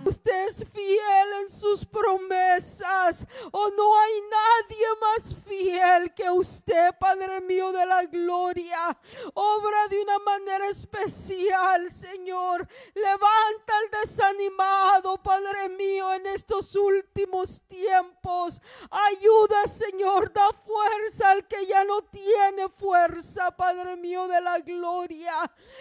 Usted es fiel en sus promesas. Oh, no hay nadie más fiel que usted, Padre mío de la gloria. Obra de una manera especial, Señor. Levanta al desanimado, Padre mío, en estos últimos tiempos. Ayuda, Señor, da fuerza al que ya no tiene fuerza, Padre mío de la gloria.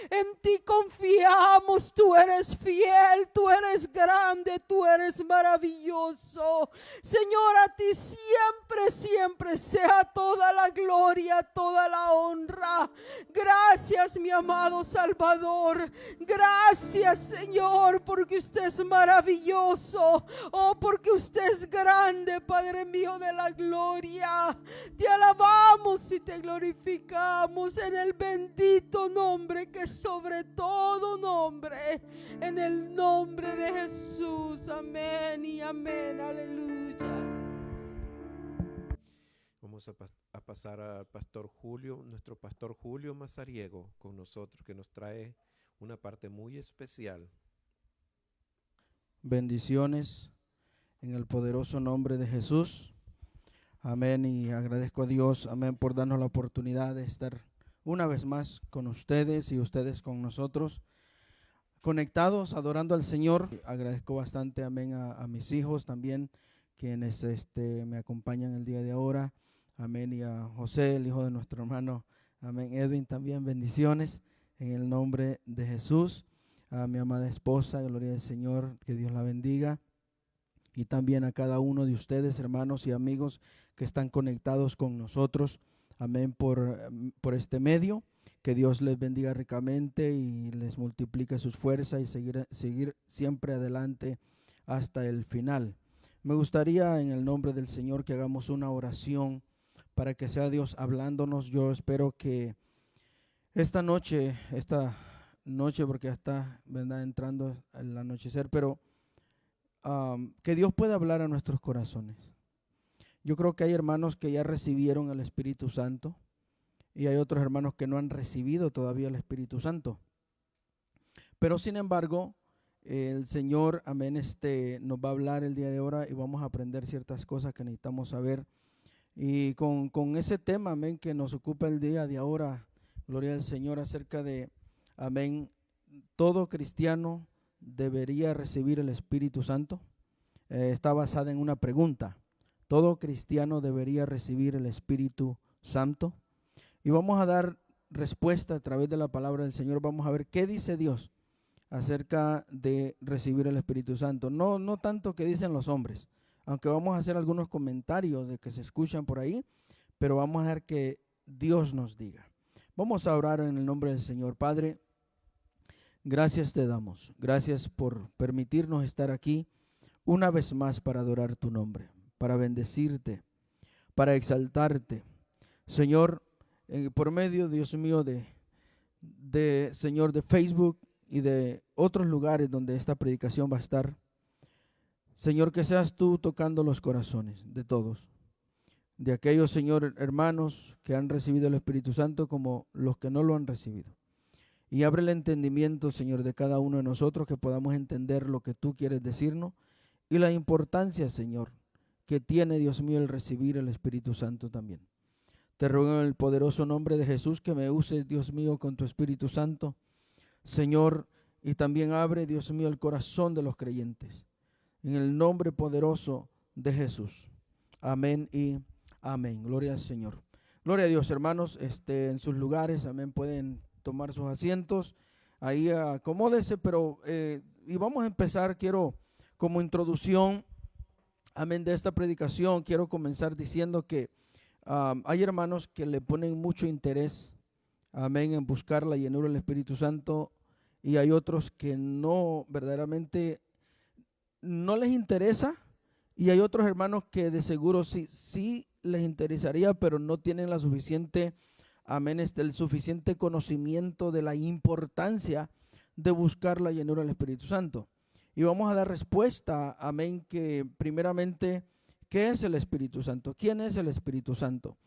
En ti confiamos, tú eres fiel, tú eres grande, tú eres maravilloso. Señor, a ti siempre, siempre sea toda la gloria, toda la honra. Gracias, mi amado Salvador. Gracias, Señor, porque usted es maravilloso. Oh, porque usted es grande, Padre mío de la gloria. Te alabamos y te glorificamos en el bendito nombre que es sobre todo nombre, en el nombre de Jesús. Amén y amén. Aleluya. Vamos a pasar al pastor Julio, nuestro pastor Julio Mazariego con nosotros, que nos trae una parte muy especial. Bendiciones en el poderoso nombre de Jesús. Amén, y agradezco a Dios, amén, por darnos la oportunidad de estar una vez más con ustedes y ustedes con nosotros, conectados, adorando al Señor. Agradezco bastante, amén, a mis hijos también, quienes me acompañan el día de ahora. Amén, y a José, el hijo de nuestro hermano, amén, Edwin, también bendiciones en el nombre de Jesús. A mi amada esposa, gloria al Señor, que Dios la bendiga. Y también a cada uno de ustedes, hermanos y amigos que están conectados con nosotros, amén, por este medio. Que Dios les bendiga ricamente y les multiplique sus fuerzas y seguir siempre adelante hasta el final. Me gustaría en el nombre del Señor que hagamos una oración para que sea Dios hablándonos. Yo espero que esta noche, porque ya está, ¿verdad?, entrando el anochecer, pero que Dios pueda hablar a nuestros corazones. Yo creo que hay hermanos que ya recibieron el Espíritu Santo y hay otros hermanos que no han recibido todavía el Espíritu Santo. Pero sin embargo, el Señor, amén, nos va a hablar el día de ahora y vamos a aprender ciertas cosas que necesitamos saber. Y con ese tema, amén, que nos ocupa el día de ahora, gloria al Señor, acerca de, amén, todo cristiano debería recibir el Espíritu Santo. Está basada en una pregunta. ¿Todo cristiano debería recibir el Espíritu Santo? Y vamos a dar respuesta a través de la palabra del Señor. Vamos a ver qué dice Dios acerca de recibir el Espíritu Santo. No tanto que dicen los hombres, aunque vamos a hacer algunos comentarios de que se escuchan por ahí, pero vamos a dejar que Dios nos diga. Vamos a orar en el nombre del Señor. Padre, gracias te damos. Gracias por permitirnos estar aquí una vez más para adorar tu nombre, para bendecirte, para exaltarte. Señor, por medio, Dios mío, Señor, de Facebook y de otros lugares donde esta predicación va a estar. Señor, que seas tú tocando los corazones de todos, de aquellos, Señor, hermanos que han recibido el Espíritu Santo como los que no lo han recibido. Y abre el entendimiento, Señor, de cada uno de nosotros, que podamos entender lo que tú quieres decirnos y la importancia, Señor, que tiene, Dios mío, el recibir el Espíritu Santo también. Te ruego en el poderoso nombre de Jesús que me uses, Dios mío, con tu Espíritu Santo, Señor, y también abre, Dios mío, el corazón de los creyentes. En el nombre poderoso de Jesús. Amén y amén. Gloria al Señor. Gloria a Dios, hermanos, en sus lugares, amén, pueden tomar sus asientos. Ahí acomódese, pero y vamos a empezar. Quiero, como introducción, amén, de esta predicación, quiero comenzar diciendo que hay hermanos que le ponen mucho interés, amén, en buscar la llenura del Espíritu Santo, y hay otros que no, verdaderamente no les interesa, y hay otros hermanos que de seguro sí les interesaría, pero no tienen la suficiente, amén, el suficiente conocimiento de la importancia de buscar la llenura del Espíritu Santo. Y vamos a dar respuesta, amén, que primeramente, ¿qué es el Espíritu Santo? ¿Quién es el Espíritu Santo?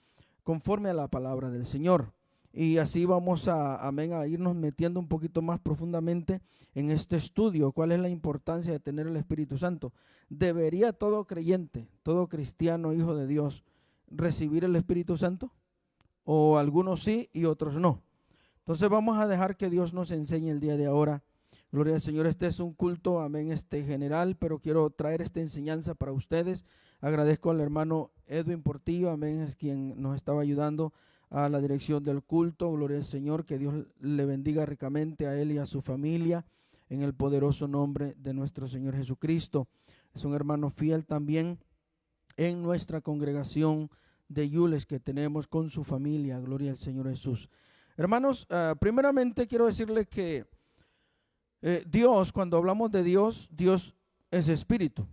Conforme a la palabra del Señor. y así vamos amén, a irnos metiendo un poquito más profundamente en este estudio. ¿Cuál es la importancia de tener el Espíritu Santo? ¿Debería todo creyente, todo cristiano, hijo de Dios, recibir el Espíritu Santo? ¿O algunos sí y otros no? Entonces vamos a dejar que Dios nos enseñe el día de ahora. Gloria al Señor. Este es un culto, amén, general, pero quiero traer esta enseñanza para ustedes. Agradezco al hermano Edwin Portillo, amén, es quien nos estaba ayudando a la dirección del culto. Gloria al Señor, que Dios le bendiga ricamente a él y a su familia en el poderoso nombre de nuestro Señor Jesucristo. Es un hermano fiel también en nuestra congregación de Yules que tenemos con su familia. Gloria al Señor Jesús. Hermanos, primeramente quiero decirles que Dios, cuando hablamos de Dios, Dios es espíritu.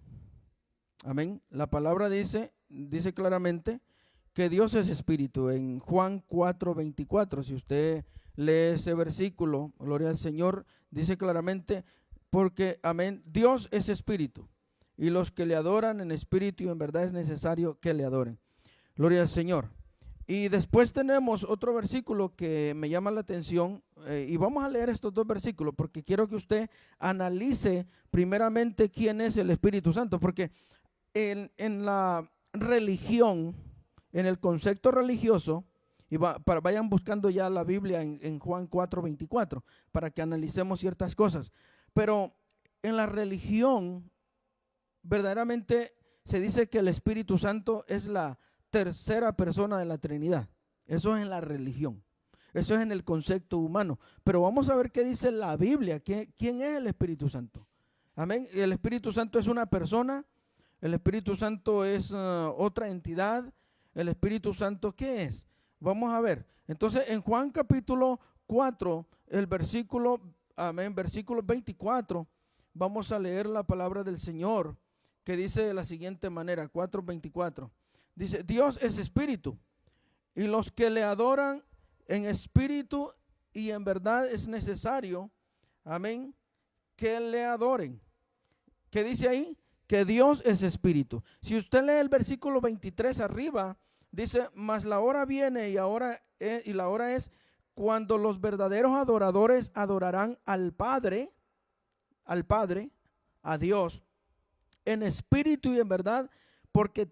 Amén. La palabra dice claramente que Dios es espíritu. En Juan 4:24, si usted lee ese versículo, gloria al Señor, dice claramente, porque, amén, Dios es espíritu, y los que le adoran en espíritu y en verdad es necesario que le adoren. Gloria al Señor. Y después tenemos otro versículo que me llama la atención, y vamos a leer estos dos versículos porque quiero que usted analice primeramente quién es el Espíritu Santo, porque en la religión, en el concepto religioso, y vayan buscando ya la Biblia en Juan 4:24 para que analicemos ciertas cosas, pero en la religión verdaderamente se dice que el Espíritu Santo es la tercera persona de la Trinidad. Eso es en la religión, eso es en el concepto humano, pero vamos a ver qué dice la Biblia. ¿Quién es el Espíritu Santo? Amén. El Espíritu Santo es una persona, el Espíritu Santo es otra entidad. El Espíritu Santo, ¿qué es? Vamos a ver. Entonces en Juan capítulo 4, el versículo, amén, versículo 24, vamos a leer la palabra del Señor, que dice de la siguiente manera, 4:24. Dice, Dios es espíritu, y los que le adoran en espíritu y en verdad es necesario, amén, que le adoren. ¿Qué dice ahí? Que Dios es espíritu. Si usted lee el versículo 23 arriba, dice, mas la hora viene y la hora es cuando los verdaderos adoradores adorarán al Padre, a Dios, en espíritu y en verdad, porque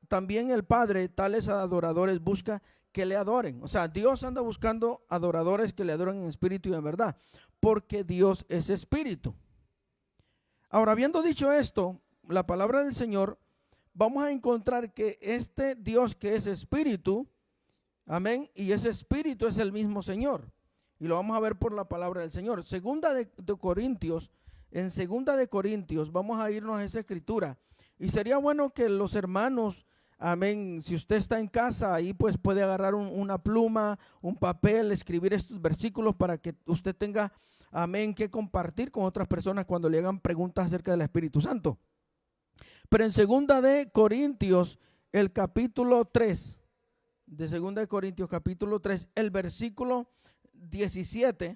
también el Padre, tales adoradores busca que le adoren. O sea, Dios anda buscando adoradores que le adoren en espíritu y en verdad, porque Dios es espíritu. Ahora, habiendo dicho esto, la palabra del Señor, vamos a encontrar que este Dios que es espíritu, amén, y ese espíritu es el mismo Señor. Y lo vamos a ver por la palabra del Señor. En segunda de Corintios, vamos a irnos a esa escritura. Y sería bueno que los hermanos, amén, si usted está en casa, ahí pues puede agarrar una pluma, un papel, escribir estos versículos para que usted tenga, amén, que compartir con otras personas cuando le hagan preguntas acerca del Espíritu Santo. Pero en segunda de Corintios, el capítulo 3, de segunda de Corintios capítulo 3, el versículo 17,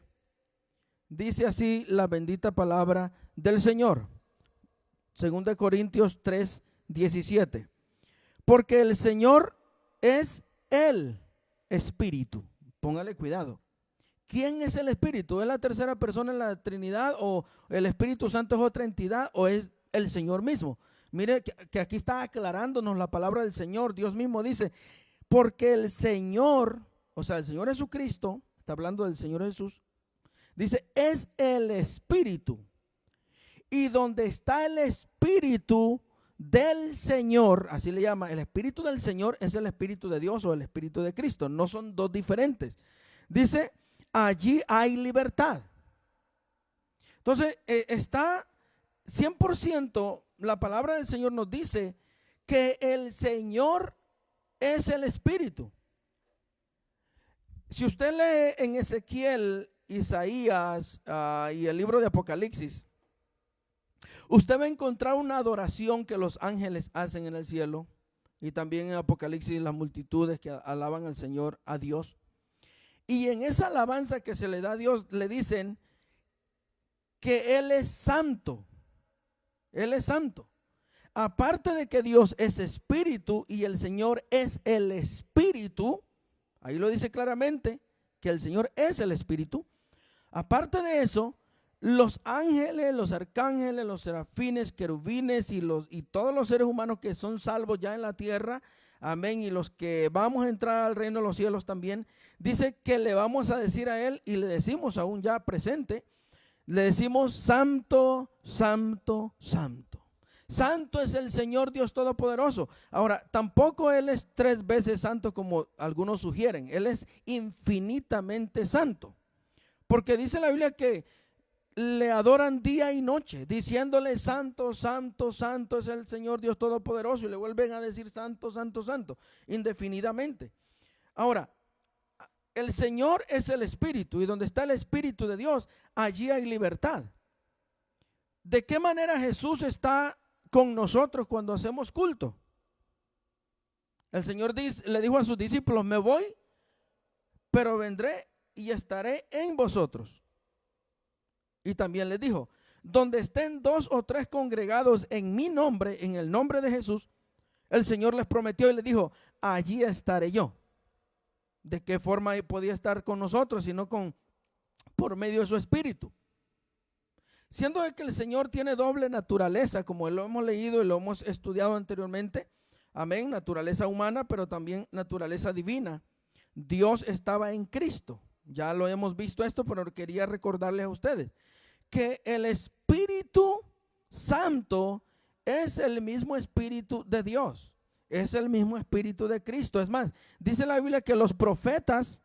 dice así la bendita palabra del Señor. Segunda de Corintios 3, 17. Porque el Señor es el Espíritu. Póngale cuidado. ¿Quién es el Espíritu? ¿Es la tercera persona en la Trinidad, o el Espíritu Santo es otra entidad, o es el Señor mismo? Mire que aquí está aclarándonos la palabra del Señor. Dios mismo dice, porque el Señor, o sea, el Señor Jesucristo, está hablando del Señor Jesús, dice, es el Espíritu. Y donde está el Espíritu del Señor, así le llama, el Espíritu del Señor es el Espíritu de Dios o el Espíritu de Cristo. No son dos diferentes. Dice, allí hay libertad. Entonces, está 100%, la palabra del Señor nos dice que el Señor es el Espíritu. Si usted lee en Ezequiel, Isaías y el libro de Apocalipsis, usted va a encontrar una adoración que los ángeles hacen en el cielo, y también en Apocalipsis las multitudes que alaban al Señor, a Dios. Y en esa alabanza que se le da a Dios, le dicen que Él es santo. Él es santo. Aparte de que Dios es espíritu y el Señor es el Espíritu, ahí lo dice claramente, que el Señor es el Espíritu. Aparte de eso, los ángeles, los arcángeles, los serafines, querubines y todos los seres humanos que son salvos ya en la tierra, amén, y los que vamos a entrar al reino de los cielos también, dice que le vamos a decir a Él, y le decimos aún ya presente, le decimos: santo, santo, santo. Santo es el Señor Dios Todopoderoso. Ahora, tampoco Él es 3 veces santo como algunos sugieren. Él es infinitamente santo. Porque dice la Biblia que le adoran día y noche, diciéndole: santo, santo, santo es el Señor Dios Todopoderoso. Y le vuelven a decir: santo, santo, santo, indefinidamente. Ahora, el Señor es el Espíritu, y donde está el Espíritu de Dios, allí hay libertad. ¿De qué manera Jesús está con nosotros cuando hacemos culto? El Señor le dijo a sus discípulos: me voy, pero vendré y estaré en vosotros. Y también les dijo: donde estén 2 o 3 congregados en mi nombre, en el nombre de Jesús, el Señor les prometió y les dijo: allí estaré yo. ¿De qué forma podía estar con nosotros sino por medio de su Espíritu? Siendo de que el Señor tiene doble naturaleza, como lo hemos leído y lo hemos estudiado anteriormente, amén, naturaleza humana, pero también naturaleza divina. Dios estaba en Cristo. Ya lo hemos visto esto, pero quería recordarles a ustedes que el Espíritu Santo es el mismo Espíritu de Dios, es el mismo Espíritu de Cristo. Es más, dice la Biblia que los profetas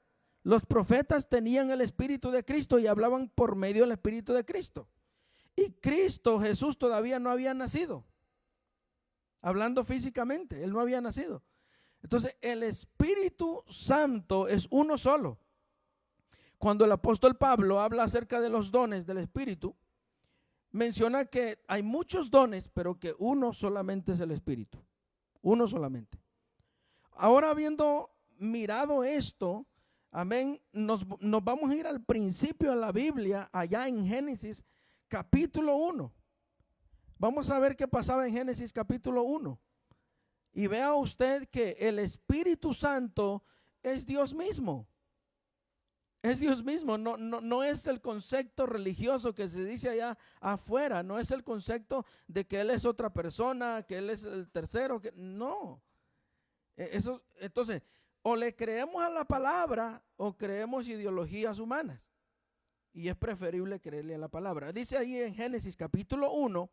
tenían el Espíritu de Cristo y hablaban por medio del Espíritu de Cristo. Y Cristo Jesús todavía no había nacido, hablando físicamente, Él no había nacido. Entonces el Espíritu Santo es uno solo. Cuando el apóstol Pablo habla acerca de los dones del Espíritu, menciona que hay muchos dones, pero que uno solamente es el Espíritu, uno solamente. Ahora, habiendo mirado esto, amén, nos vamos a ir al principio de la Biblia, allá en Génesis capítulo 1. Vamos a ver qué pasaba en Génesis capítulo 1. Y vea usted que el Espíritu Santo es Dios mismo. Es Dios mismo, no es el concepto religioso que se dice allá afuera, no es el concepto de que Él es otra persona, que Él es el tercero, no. Eso, entonces, o le creemos a la palabra o creemos ideologías humanas. Y es preferible creerle a la palabra. Dice ahí en Génesis capítulo 1,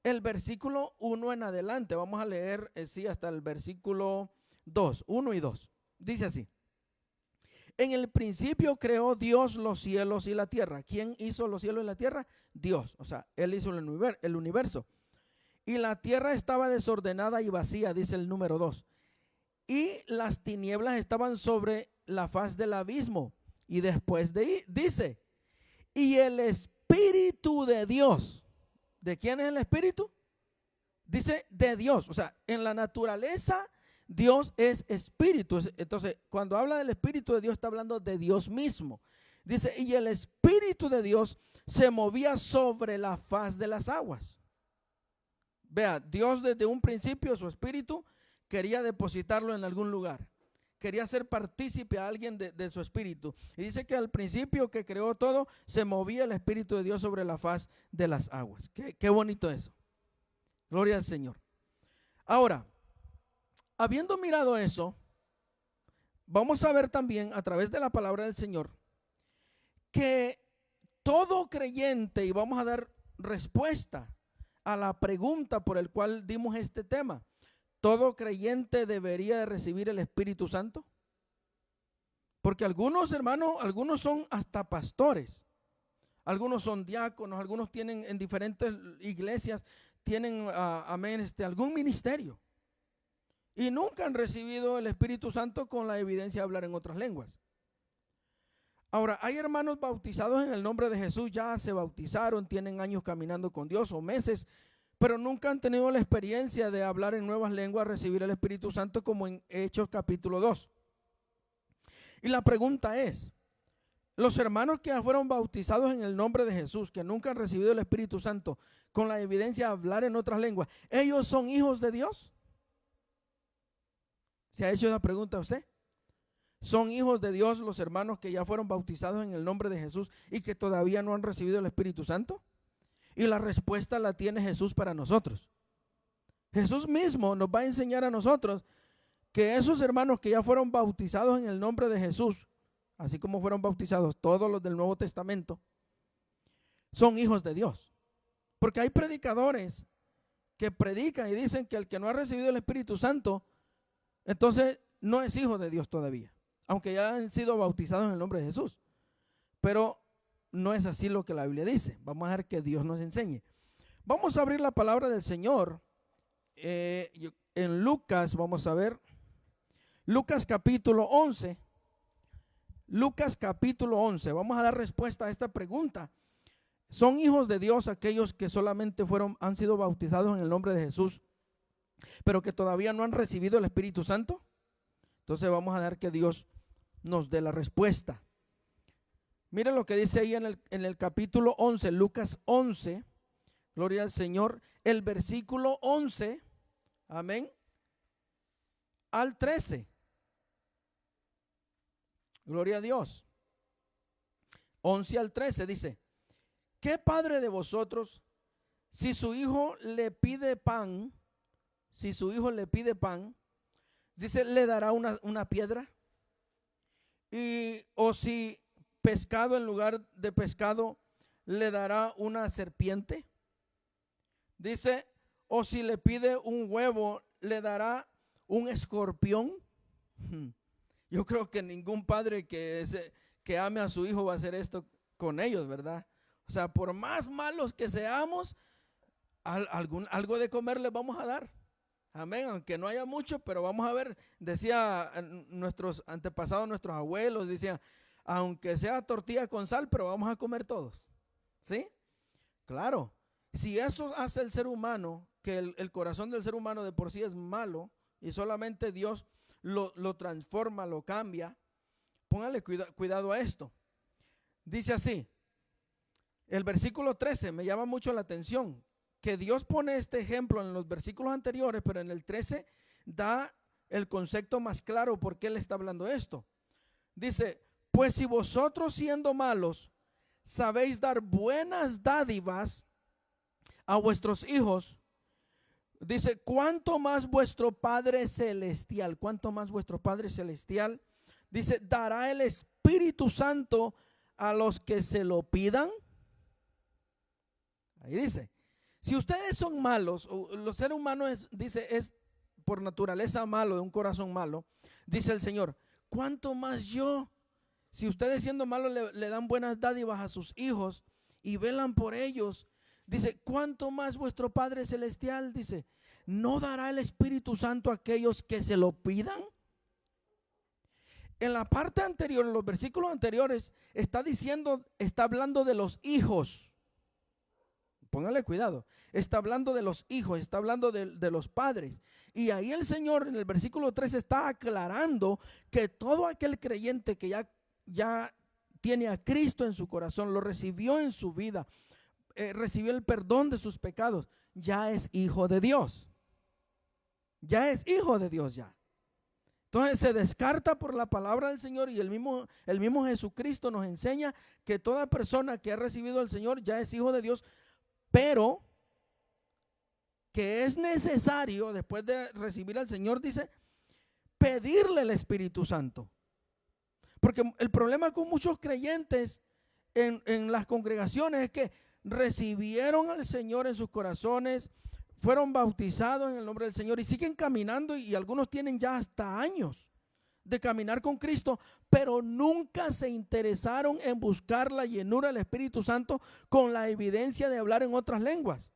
el versículo 1 en adelante. Vamos a leer hasta el versículo 2, 1 y 2. Dice así: en el principio creó Dios los cielos y la tierra. ¿Quién hizo los cielos y la tierra? Dios. O sea, Él hizo el universo. Y la tierra estaba desordenada y vacía, dice el número 2. Y las tinieblas estaban sobre la faz del abismo. Y después dice: y el Espíritu de Dios. ¿De quién es el Espíritu? Dice de Dios. O sea, en la naturaleza Dios es Espíritu. Entonces, cuando habla del Espíritu de Dios, está hablando de Dios mismo. Dice: y el Espíritu de Dios se movía sobre la faz de las aguas. Vea, Dios desde un principio, su Espíritu, quería depositarlo en algún lugar. Quería ser partícipe a alguien de su Espíritu. Y dice que al principio que creó todo, se movía el Espíritu de Dios sobre la faz de las aguas. Qué bonito eso. Gloria al Señor. Ahora, habiendo mirado eso, vamos a ver también a través de la palabra del Señor que todo creyente, y vamos a dar respuesta a la pregunta por el cual dimos este tema, ¿todo creyente debería de recibir el Espíritu Santo? Porque algunos hermanos, algunos son hasta pastores, algunos son diáconos, algunos tienen en diferentes iglesias, tienen, amén, algún ministerio. Y nunca han recibido el Espíritu Santo con la evidencia de hablar en otras lenguas. Ahora, hay hermanos bautizados en el nombre de Jesús, ya se bautizaron, tienen años caminando con Dios o meses, pero nunca han tenido la experiencia de hablar en nuevas lenguas, recibir el Espíritu Santo, como en Hechos capítulo 2. Y la pregunta es: los hermanos que fueron bautizados en el nombre de Jesús, que nunca han recibido el Espíritu Santo con la evidencia de hablar en otras lenguas, ¿ellos son hijos de Dios? ¿Se ha hecho esa pregunta a usted? ¿Son hijos de Dios los hermanos que ya fueron bautizados en el nombre de Jesús y que todavía no han recibido el Espíritu Santo? Y la respuesta la tiene Jesús para nosotros. Jesús mismo nos va a enseñar a nosotros que esos hermanos que ya fueron bautizados en el nombre de Jesús, así como fueron bautizados todos los del Nuevo Testamento, son hijos de Dios. Porque hay predicadores que predican y dicen que el que no ha recibido el Espíritu Santo, entonces no es hijo de Dios todavía, aunque ya han sido bautizados en el nombre de Jesús. Pero no es así lo que la Biblia dice. Vamos a ver que Dios nos enseñe. Vamos a abrir la palabra del Señor en Lucas. Vamos a ver Lucas capítulo 11. Lucas capítulo 11. Vamos a dar respuesta a esta pregunta. ¿Son hijos de Dios aquellos que solamente han sido bautizados en el nombre de Jesús, pero que todavía no han recibido el Espíritu Santo? Entonces vamos a dar que Dios nos dé la respuesta. Miren lo que dice ahí en el capítulo 11, Lucas 11, gloria al Señor, el versículo 11, amén, al 13. Gloria a Dios. 11 al 13 dice: ¿qué padre de vosotros, si su hijo le pide pan, dice, le dará una piedra? O si pescado en lugar de pescado, le dará una serpiente. Dice, o si le pide un huevo, le dará un escorpión. Yo creo que ningún padre que ame a su hijo va a hacer esto con ellos, ¿verdad? O sea, por más malos que seamos, algo de comer les vamos a dar. Amén, aunque no haya mucho, pero vamos a ver, decía nuestros antepasados, nuestros abuelos, decían, aunque sea tortilla con sal, pero vamos a comer todos. ¿Sí? Claro, si eso hace el ser humano, que el corazón del ser humano de por sí es malo, y solamente Dios lo transforma, lo cambia, póngale cuidado a esto. Dice así, el versículo 13 me llama mucho la atención, que Dios pone este ejemplo en los versículos anteriores, pero en el 13 da el concepto más claro por qué Él está hablando esto. Dice, pues si vosotros siendo malos sabéis dar buenas dádivas a vuestros hijos, dice, ¿cuánto más vuestro Padre Celestial? ¿Cuánto más vuestro Padre Celestial? Dice, dará el Espíritu Santo a los que se lo pidan. Ahí dice, si ustedes son malos, los seres humanos es por naturaleza malo, de un corazón malo, dice el Señor, ¿cuánto más yo? Si ustedes siendo malos le dan buenas dádivas a sus hijos y velan por ellos, dice, ¿cuánto más vuestro Padre Celestial? Dice, ¿no dará el Espíritu Santo a aquellos que se lo pidan? En la parte anterior, en los versículos anteriores, está hablando de los hijos. Póngale cuidado, está hablando de los hijos, está hablando de los padres. Y ahí el Señor en el versículo 3 está aclarando que todo aquel creyente que ya tiene a Cristo en su corazón, lo recibió en su vida, recibió el perdón de sus pecados, ya es hijo de Dios. Ya es hijo de Dios ya. Entonces se descarta por la palabra del Señor, y el mismo Jesucristo nos enseña que toda persona que ha recibido al Señor ya es hijo de Dios, pero que es necesario, después de recibir al Señor, dice, pedirle el Espíritu Santo. Porque el problema con muchos creyentes en las congregaciones es que recibieron al Señor en sus corazones, fueron bautizados en el nombre del Señor y siguen caminando, y algunos tienen ya hasta años de caminar con Cristo, pero nunca se interesaron en buscar la llenura del Espíritu Santo con la evidencia de hablar en otras lenguas.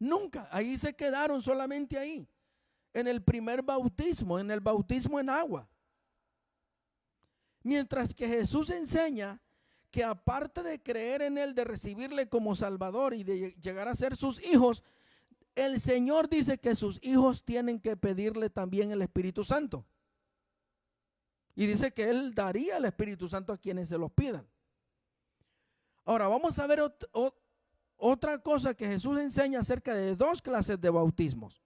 Nunca, ahí se quedaron solamente ahí, en el primer bautismo, en el bautismo en agua. Mientras que Jesús enseña que aparte de creer en Él, de recibirle como Salvador y de llegar a ser sus hijos, el Señor dice que sus hijos tienen que pedirle también el Espíritu Santo. Y dice que Él daría el Espíritu Santo a quienes se los pidan. Ahora vamos a ver otra cosa que Jesús enseña acerca de dos clases de bautismos.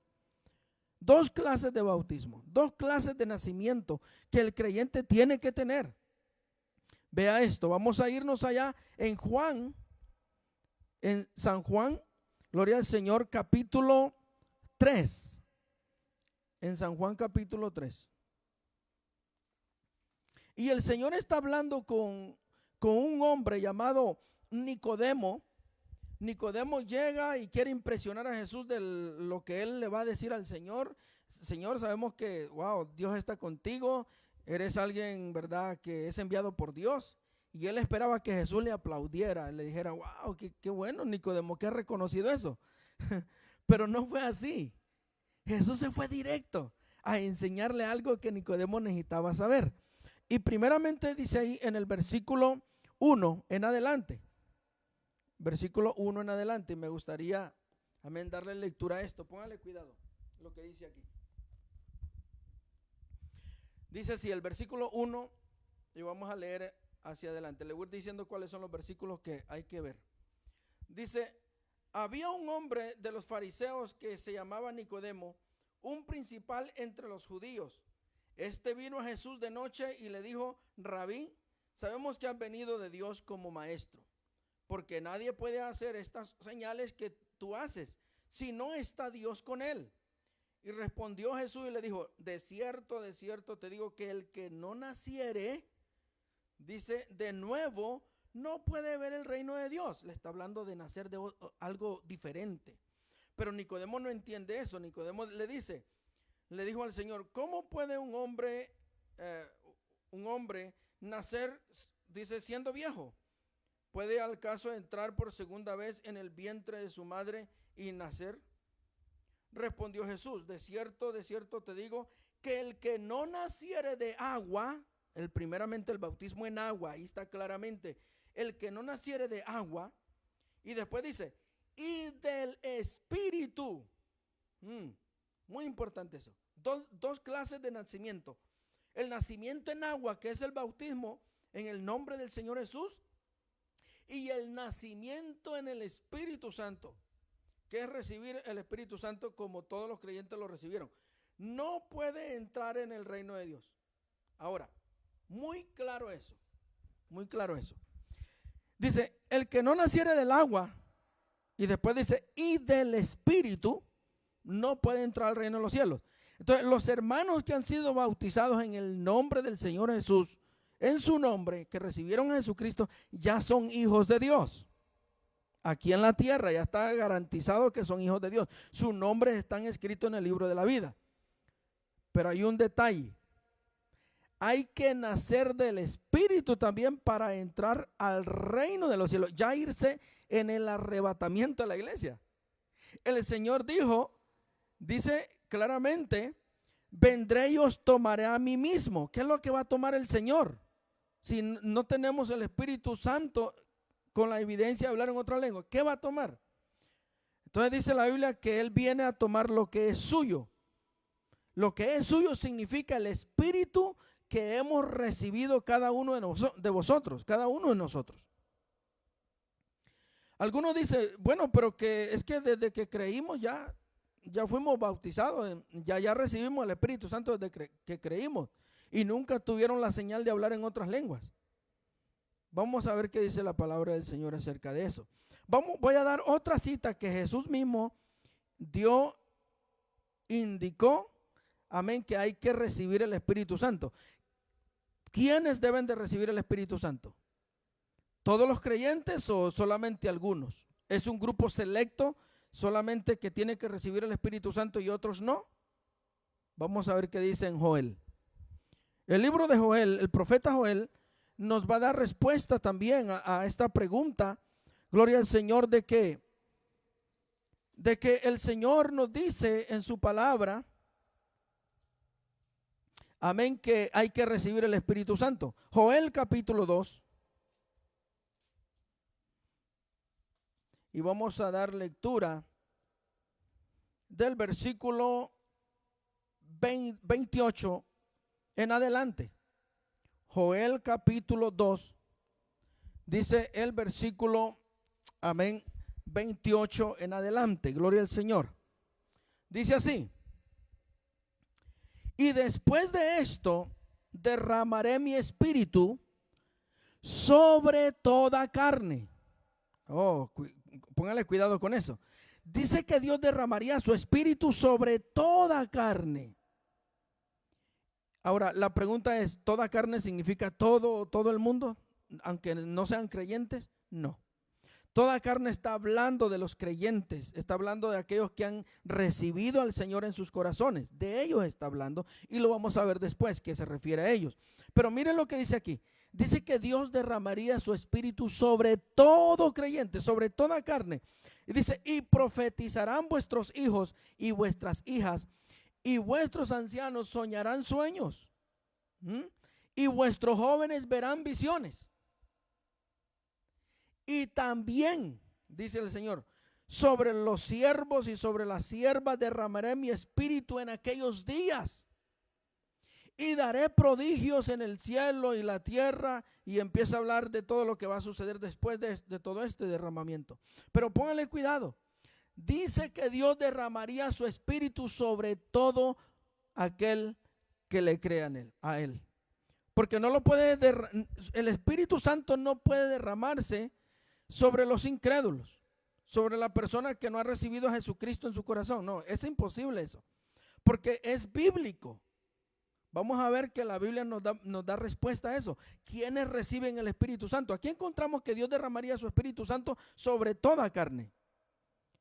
Dos clases de bautismo, dos clases de nacimiento que el creyente tiene que tener. Vea esto, vamos a irnos allá en Juan, en San Juan, gloria al Señor, capítulo 3. En San Juan capítulo 3. Y el Señor está hablando con un hombre llamado Nicodemo. Nicodemo llega y quiere impresionar a Jesús de lo que él le va a decir al Señor. Señor, sabemos que, wow, Dios está contigo, eres alguien, ¿verdad?, que es enviado por Dios. Y él esperaba que Jesús le aplaudiera, le dijera, wow, qué bueno, Nicodemo, que ha reconocido eso. Pero no fue así. Jesús se fue directo a enseñarle algo que Nicodemo necesitaba saber. Y primeramente dice ahí en el versículo 1 en adelante. Versículo 1 en adelante. Me gustaría, amén, darle lectura a esto. Póngale cuidado lo que dice aquí. Dice así el versículo 1 y vamos a leer hacia adelante. Le voy diciendo cuáles son los versículos que hay que ver. Dice, había un hombre de los fariseos que se llamaba Nicodemo, un principal entre los judíos. Este vino a Jesús de noche y le dijo, Rabí, sabemos que has venido de Dios como maestro, porque nadie puede hacer estas señales que tú haces si no está Dios con él. Y respondió Jesús y le dijo, de cierto te digo que el que no naciere, dice, de nuevo, no puede ver el reino de Dios. Le está hablando de nacer de algo diferente. Pero Nicodemo no entiende eso. Nicodemo le dijo al Señor, ¿cómo puede un hombre nacer, dice, siendo viejo? ¿Puede al caso entrar por segunda vez en el vientre de su madre y nacer? Respondió Jesús, de cierto te digo que el que no naciere de agua, primeramente el bautismo en agua, ahí está claramente, el que no naciere de agua, y después dice, y del Espíritu. Muy importante eso. Dos clases de nacimiento. El nacimiento en agua, que es el bautismo en el nombre del Señor Jesús, y el nacimiento en el Espíritu Santo, que es recibir el Espíritu Santo como todos los creyentes lo recibieron. No puede entrar en el reino de Dios. Ahora, muy claro eso. Dice, el que no naciere del agua, y después dice, y del Espíritu, no puede entrar al reino de los cielos. Entonces, los hermanos que han sido bautizados en el nombre del Señor Jesús, en su nombre, que recibieron a Jesucristo, ya son hijos de Dios. Aquí en la tierra ya está garantizado que son hijos de Dios. Sus nombres están escritos en el libro de la vida. Pero hay un detalle. Hay que nacer del Espíritu también para entrar al reino de los cielos. Ya irse en el arrebatamiento de la iglesia. El Señor dice claramente, vendré y os tomaré a mí mismo. ¿Qué es lo que va a tomar el Señor? Si no tenemos el Espíritu Santo con la evidencia de hablar en otra lengua, ¿qué va a tomar? Entonces dice la Biblia que Él viene a tomar lo que es suyo. Lo que es suyo significa el Espíritu que hemos recibido cada uno de vosotros, cada uno de nosotros. Algunos dicen, bueno, pero que es que desde que creímos ya fuimos bautizados, ya recibimos el Espíritu Santo desde que creímos y nunca tuvieron la señal de hablar en otras lenguas. Vamos a ver qué dice la palabra del Señor acerca de eso. Voy a dar otra cita que Jesús mismo indicó, amén, que hay que recibir el Espíritu Santo. ¿Quiénes deben de recibir el Espíritu Santo? ¿Todos los creyentes o solamente algunos? ¿Es un grupo selecto solamente que tiene que recibir el Espíritu Santo y otros no? Vamos a ver qué dice en Joel. El libro de Joel, el profeta Joel, nos va a dar respuesta también a esta pregunta, gloria al Señor, de que el Señor nos dice en su palabra, amén, que hay que recibir el Espíritu Santo. Joel capítulo 2. Y vamos a dar lectura del versículo 28 en adelante. Joel capítulo 2, dice el versículo, amén, 28 en adelante, gloria al Señor. Dice así, Y después de esto derramaré mi espíritu sobre toda carne. Oh, póngale cuidado con eso. Dice que Dios derramaría su espíritu sobre toda carne. Ahora, la pregunta es, ¿toda carne significa todo el mundo? Aunque no sean creyentes, no. Toda carne está hablando de los creyentes, está hablando de aquellos que han recibido al Señor en sus corazones. De ellos está hablando y lo vamos a ver después que se refiere a ellos. Pero miren lo que dice aquí. Dice que Dios derramaría su espíritu sobre todo creyente, sobre toda carne. Y dice, y profetizarán vuestros hijos y vuestras hijas, y vuestros ancianos soñarán sueños, y vuestros jóvenes verán visiones. Y también, dice el Señor, sobre los siervos y sobre las siervas derramaré mi espíritu en aquellos días. Y daré prodigios en el cielo y la tierra. Y empieza a hablar de todo lo que va a suceder después de todo este derramamiento. Pero pónganle cuidado. Dice que Dios derramaría su espíritu sobre todo aquel que le crea a él. Porque no lo puede el Espíritu Santo no puede derramarse sobre los incrédulos, sobre la persona que no ha recibido a Jesucristo en su corazón. No, es imposible eso, porque es bíblico. Vamos a ver que la Biblia nos da respuesta a eso. ¿Quiénes reciben el Espíritu Santo? Aquí encontramos que Dios derramaría su Espíritu Santo sobre toda carne.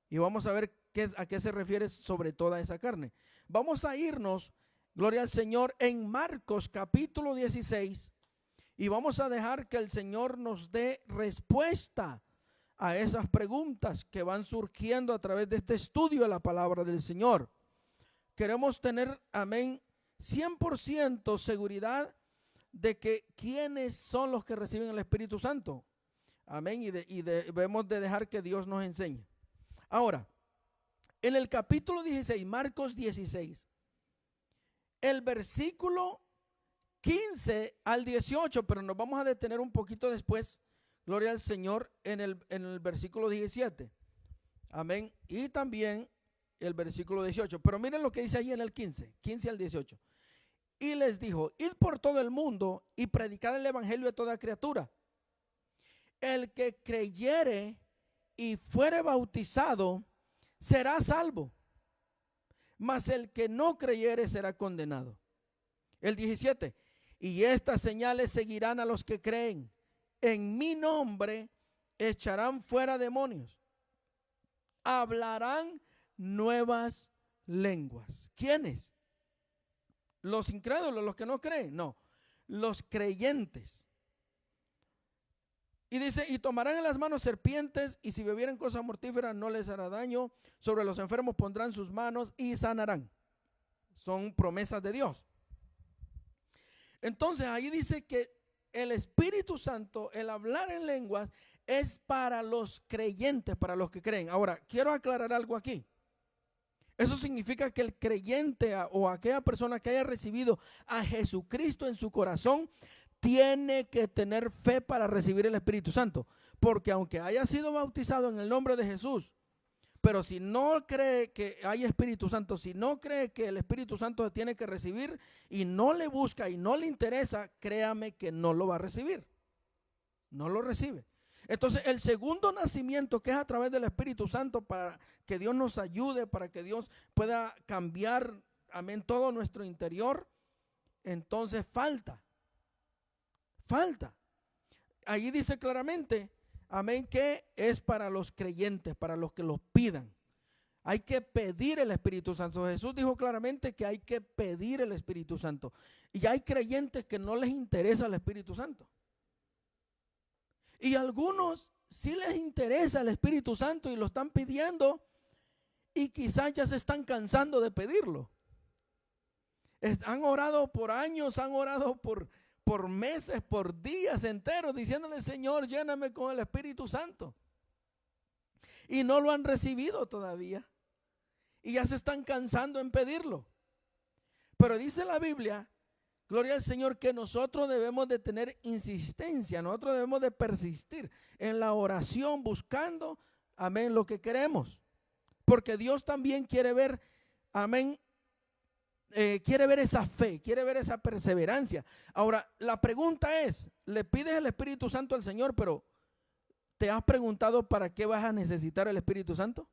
Y vamos a ver a qué se refiere sobre toda esa carne. Vamos a irnos, gloria al Señor, en Marcos capítulo 16. Y vamos a dejar que el Señor nos dé respuesta a esas preguntas que van surgiendo a través de este estudio de la palabra del Señor. Queremos tener, amén, 100% seguridad de que quiénes son los que reciben el Espíritu Santo. Amén. Y debemos de dejar que Dios nos enseñe. Ahora, en el capítulo 16, Marcos 16, el versículo 15 al 18, pero nos vamos a detener un poquito después, gloria al Señor, en el versículo 17. Amén. Y también el versículo 18. Pero miren lo que dice ahí en el 15 al 18. Y les dijo, id por todo el mundo y predicad el evangelio a toda criatura. El que creyere y fuere bautizado será salvo, mas el que no creyere será condenado. El 17. Y estas señales seguirán a los que creen. En mi nombre echarán fuera demonios. Hablarán nuevas lenguas. ¿Quiénes? Los incrédulos, los que no creen. No, los creyentes. Y dice, y tomarán en las manos serpientes, y si bebieren cosas mortíferas no les hará daño. Sobre los enfermos pondrán sus manos y sanarán. Son promesas de Dios. Entonces ahí dice que el Espíritu Santo, el hablar en lenguas, es para los creyentes, para los que creen. Ahora, quiero aclarar algo aquí. Eso significa que el creyente o aquella persona que haya recibido a Jesucristo en su corazón tiene que tener fe para recibir el Espíritu Santo. Porque aunque haya sido bautizado en el nombre de Jesús, pero si no cree que hay Espíritu Santo, si no cree que el Espíritu Santo tiene que recibir y no le busca y no le interesa, créame que no lo va a recibir. No lo recibe. Entonces el segundo nacimiento, que es a través del Espíritu Santo, para que Dios nos ayude, para que Dios pueda cambiar, amén, todo nuestro interior, entonces falta. Allí dice claramente, amén, que es para los creyentes, para los que los pidan. Hay que pedir el Espíritu Santo. Jesús dijo claramente que hay que pedir el Espíritu Santo. Y hay creyentes que no les interesa el Espíritu Santo. Y a algunos sí les interesa el Espíritu Santo y lo están pidiendo, y quizás ya se están cansando de pedirlo. Han orado por años, han orado por meses, por días enteros, diciéndole, Señor, lléname con el Espíritu Santo. Y no lo han recibido todavía. Y ya se están cansando en pedirlo. Pero dice la Biblia, gloria al Señor, que nosotros debemos de tener insistencia, nosotros debemos de persistir en la oración, buscando, amén, lo que queremos. Porque Dios también quiere ver, amén, quiere ver esa fe, quiere ver esa perseverancia. Ahora, la pregunta es, le pides el Espíritu Santo al Señor, pero ¿te has preguntado para qué vas a necesitar el Espíritu Santo?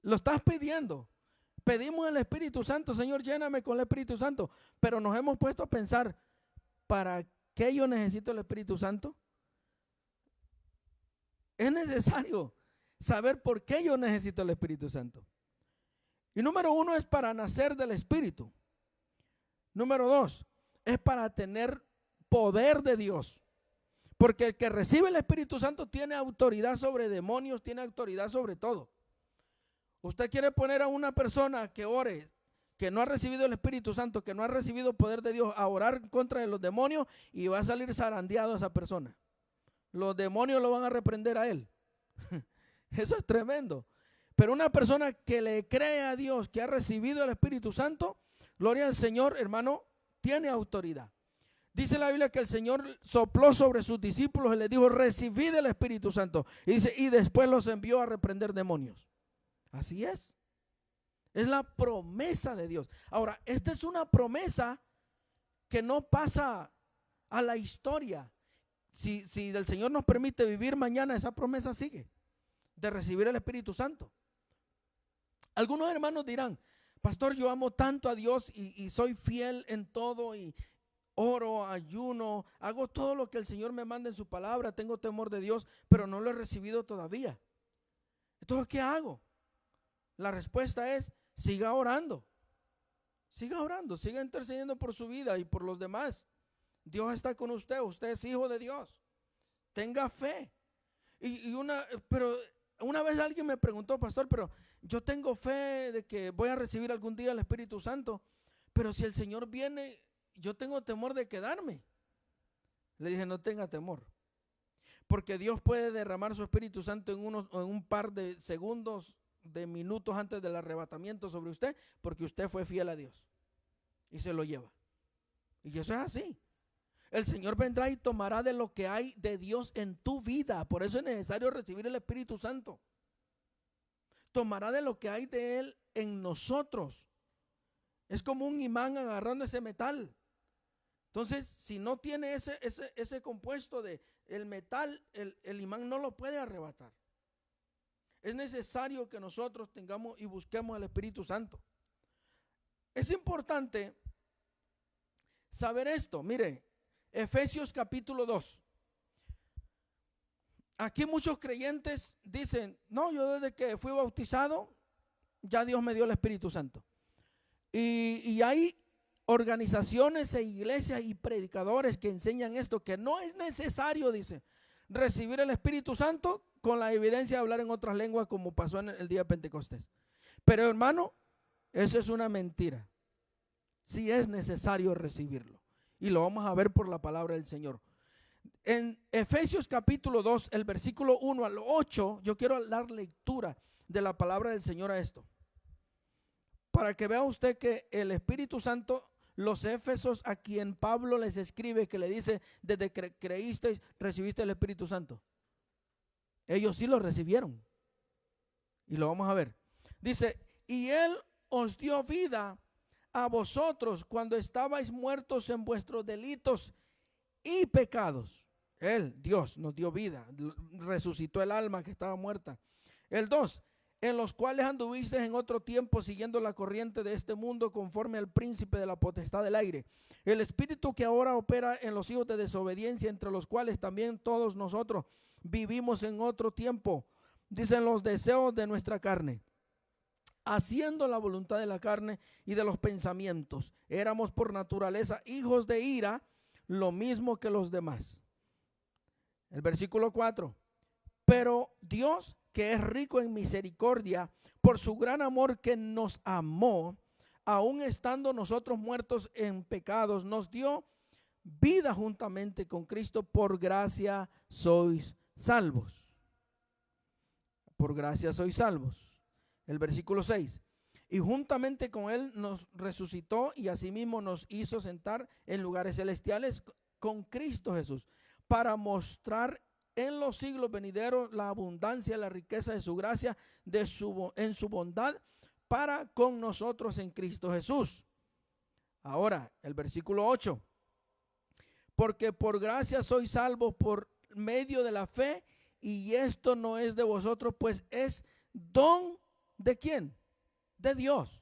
Lo estás pidiendo. Pedimos el Espíritu Santo, Señor, lléname con el Espíritu Santo, pero nos hemos puesto a pensar, ¿para qué yo necesito el Espíritu Santo? Es necesario saber por qué yo necesito el Espíritu Santo. Y número 1 es para nacer del Espíritu. Número 2 es para tener poder de Dios. Porque el que recibe el Espíritu Santo tiene autoridad sobre demonios, tiene autoridad sobre todo. Usted quiere poner a una persona que ore, que no ha recibido el Espíritu Santo, que no ha recibido poder de Dios, a orar en contra de los demonios, y va a salir zarandeado esa persona. Los demonios lo van a reprender a él. Eso es tremendo. Pero una persona que le cree a Dios, que ha recibido el Espíritu Santo, gloria al Señor, hermano, tiene autoridad. Dice la Biblia que el Señor sopló sobre sus discípulos y les dijo, recibid el Espíritu Santo. Y dice, y después los envió a reprender demonios. Así es. Es la promesa de Dios. Ahora, esta es una promesa que no pasa a la historia. Si el Señor nos permite vivir mañana, esa promesa sigue de recibir el Espíritu Santo. Algunos hermanos dirán, pastor, yo amo tanto a Dios y soy fiel en todo y oro, ayuno, hago todo lo que el Señor me manda en su palabra, tengo temor de Dios, pero no lo he recibido todavía. Entonces, ¿qué hago? La respuesta es, siga orando, siga intercediendo por su vida y por los demás. Dios está con usted, usted es hijo de Dios. Tenga fe. Pero una vez alguien me preguntó, pastor, pero yo tengo fe de que voy a recibir algún día el Espíritu Santo, pero si el Señor viene, yo tengo temor de quedarme. Le dije, no tenga temor, porque Dios puede derramar su Espíritu Santo en un par de segundos, de minutos antes del arrebatamiento sobre usted, porque usted fue fiel a Dios y se lo lleva. Y eso es así. El Señor vendrá y tomará de lo que hay de Dios en tu vida. Por eso es necesario recibir el Espíritu Santo. Tomará de lo que hay de Él en nosotros. Es como un imán agarrando ese metal. Entonces, si no tiene ese compuesto de el metal, el imán no lo puede arrebatar. Es necesario que nosotros tengamos y busquemos al Espíritu Santo. Es importante saber esto. Mire, Efesios capítulo 2. Aquí muchos creyentes dicen, no, yo desde que fui bautizado, ya Dios me dio el Espíritu Santo. Y hay organizaciones e iglesias y predicadores que enseñan esto, que no es necesario, dice, recibir el Espíritu Santo con la evidencia de hablar en otras lenguas como pasó en el día de Pentecostés. Pero hermano, eso es una mentira. Sí es necesario recibirlo. Y lo vamos a ver por la palabra del Señor. En Efesios capítulo 2, el versículo 1 al 8, yo quiero dar lectura de la palabra del Señor a esto. Para que vea usted que el Espíritu Santo, los Éfesos a quien Pablo les escribe, que le dice, desde que creísteis, recibiste el Espíritu Santo. Ellos sí lo recibieron. Y lo vamos a ver. Dice, y Él os dio vida a vosotros cuando estabais muertos en vuestros delitos y pecados. Él, Dios, nos dio vida, resucitó el alma que estaba muerta. El 2, en los cuales anduvisteis en otro tiempo siguiendo la corriente de este mundo conforme al príncipe de la potestad del aire, el espíritu que ahora opera en los hijos de desobediencia, entre los cuales también todos nosotros vivimos en otro tiempo, dicen los deseos de nuestra carne, haciendo la voluntad de la carne y de los pensamientos. Éramos por naturaleza hijos de ira, lo mismo que los demás. El versículo 4, pero Dios, que es rico en misericordia, por su gran amor que nos amó, aun estando nosotros muertos en pecados, nos dio vida juntamente con Cristo. Por gracia sois salvos. Por gracia sois salvos. El versículo 6, y juntamente con Él nos resucitó y asimismo nos hizo sentar en lugares celestiales con Cristo Jesús, para mostrar en los siglos venideros la abundancia y la riqueza de su gracia, en su bondad para con nosotros en Cristo Jesús. Ahora, el versículo 8. Porque por gracia sois salvos por medio de la fe, y esto no es de vosotros, pues es don ¿de quién? De Dios.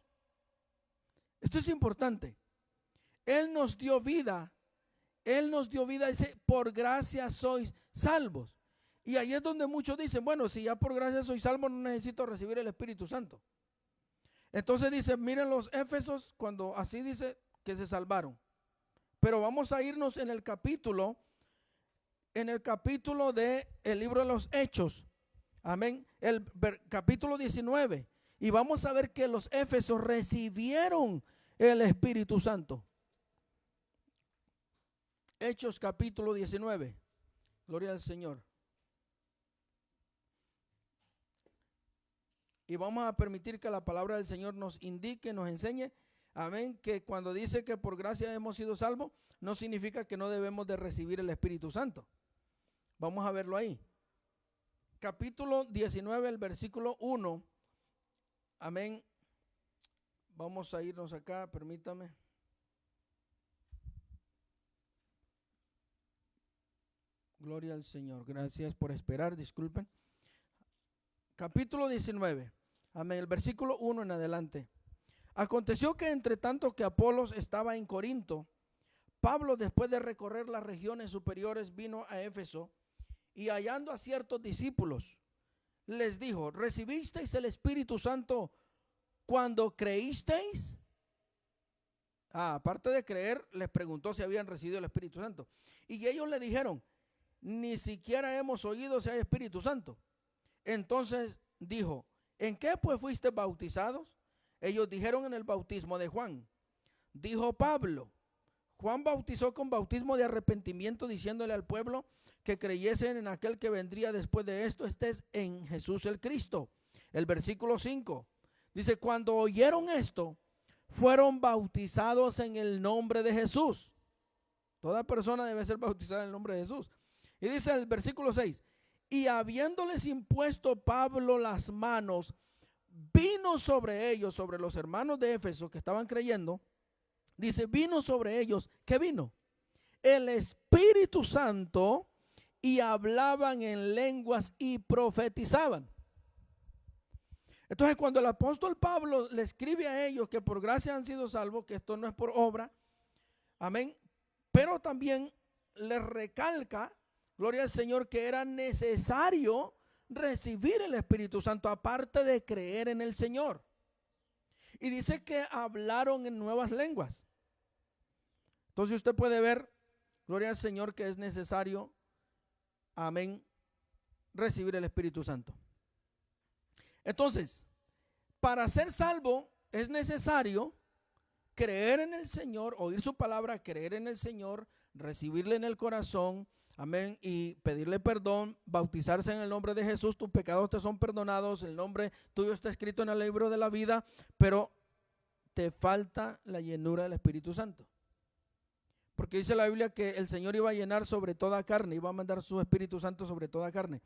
Esto es importante. Él nos dio vida. Él nos dio vida, dice, por gracia sois salvos. Y ahí es donde muchos dicen, bueno, si ya por gracia soy salvo, no necesito recibir el Espíritu Santo. Entonces dice, miren los Éfesos, cuando así dice que se salvaron. Pero vamos a irnos en el capítulo de el libro de los Hechos. Amén. El capítulo 19. Y vamos a ver que los Éfesos recibieron el Espíritu Santo. Hechos capítulo 19. Gloria al Señor. Y vamos a permitir que la palabra del Señor nos indique, nos enseñe. Amén. Que cuando dice que por gracia hemos sido salvos, no significa que no debemos de recibir el Espíritu Santo. Vamos a verlo ahí. Capítulo 19, el versículo 1. Amén. Vamos a irnos acá, permítame. Gloria al Señor. Gracias por esperar, disculpen. Capítulo 19. Amén. El versículo 1 en adelante. Aconteció que entre tanto que Apolos estaba en Corinto, Pablo, después de recorrer las regiones superiores, vino a Éfeso y hallando a ciertos discípulos, les dijo, ¿recibisteis el Espíritu Santo cuando creísteis? Aparte de creer, les preguntó si habían recibido el Espíritu Santo. Y ellos le dijeron, ni siquiera hemos oído si hay Espíritu Santo. Entonces dijo, ¿en qué pues fuiste bautizados? Ellos dijeron, en el bautismo de Juan. Dijo Pablo, Juan bautizó con bautismo de arrepentimiento, diciéndole al pueblo que creyesen en aquel que vendría después de esto, este es en Jesús el Cristo. El versículo 5 dice, cuando oyeron esto, fueron bautizados en el nombre de Jesús. Toda persona debe ser bautizada en el nombre de Jesús. Y dice el versículo 6, y habiéndoles impuesto Pablo las manos, vino sobre ellos, sobre los hermanos de Éfeso que estaban creyendo, dice, vino sobre ellos, ¿qué vino? El Espíritu Santo, y hablaban en lenguas y profetizaban. Entonces cuando el apóstol Pablo le escribe a ellos que por gracia han sido salvos, que esto no es por obra, amén, pero también les recalca, gloria al Señor, que era necesario recibir el Espíritu Santo, aparte de creer en el Señor. Y dice que hablaron en nuevas lenguas. Entonces usted puede ver, gloria al Señor, que es necesario, amén, recibir el Espíritu Santo. Entonces, para ser salvo es necesario creer en el Señor, oír su palabra, creer en el Señor, recibirle en el corazón, amén, y pedirle perdón, bautizarse en el nombre de Jesús, tus pecados te son perdonados, el nombre tuyo está escrito en el libro de la vida, pero te falta la llenura del Espíritu Santo. Porque dice la Biblia que el Señor iba a llenar sobre toda carne, iba a mandar su Espíritu Santo sobre toda carne.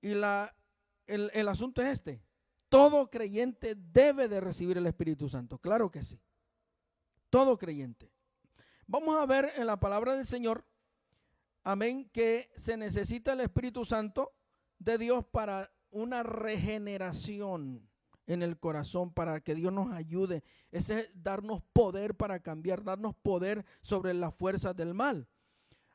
Y el asunto es este, todo creyente debe de recibir el Espíritu Santo, claro que sí, todo creyente. Vamos a ver en la palabra del Señor, amén, que se necesita el Espíritu Santo de Dios para una regeneración en el corazón, para que Dios nos ayude. Ese es darnos poder para cambiar, darnos poder sobre las fuerzas del mal.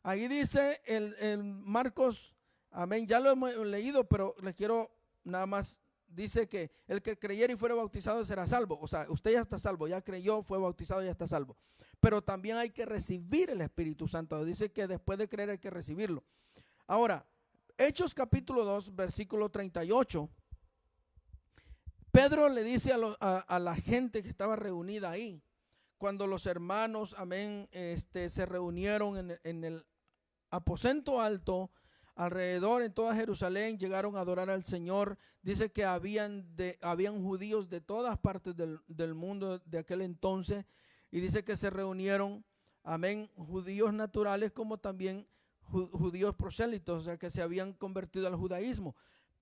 Ahí dice el Marcos, amén, ya lo hemos leído, pero les quiero nada más, dice que el que creyera y fuera bautizado será salvo. O sea, usted ya está salvo, ya creyó, fue bautizado, ya está salvo. Pero también hay que recibir el Espíritu Santo. Dice que después de creer hay que recibirlo. Ahora, Hechos capítulo 2, versículo 38. Pedro le dice a la gente que estaba reunida ahí, cuando los hermanos, amén, se reunieron en el aposento alto, alrededor en toda Jerusalén, llegaron a adorar al Señor. Dice que habían judíos de todas partes del mundo de aquel entonces, y dice que se reunieron, amén, judíos naturales como también judíos prosélitos, o sea que se habían convertido al judaísmo.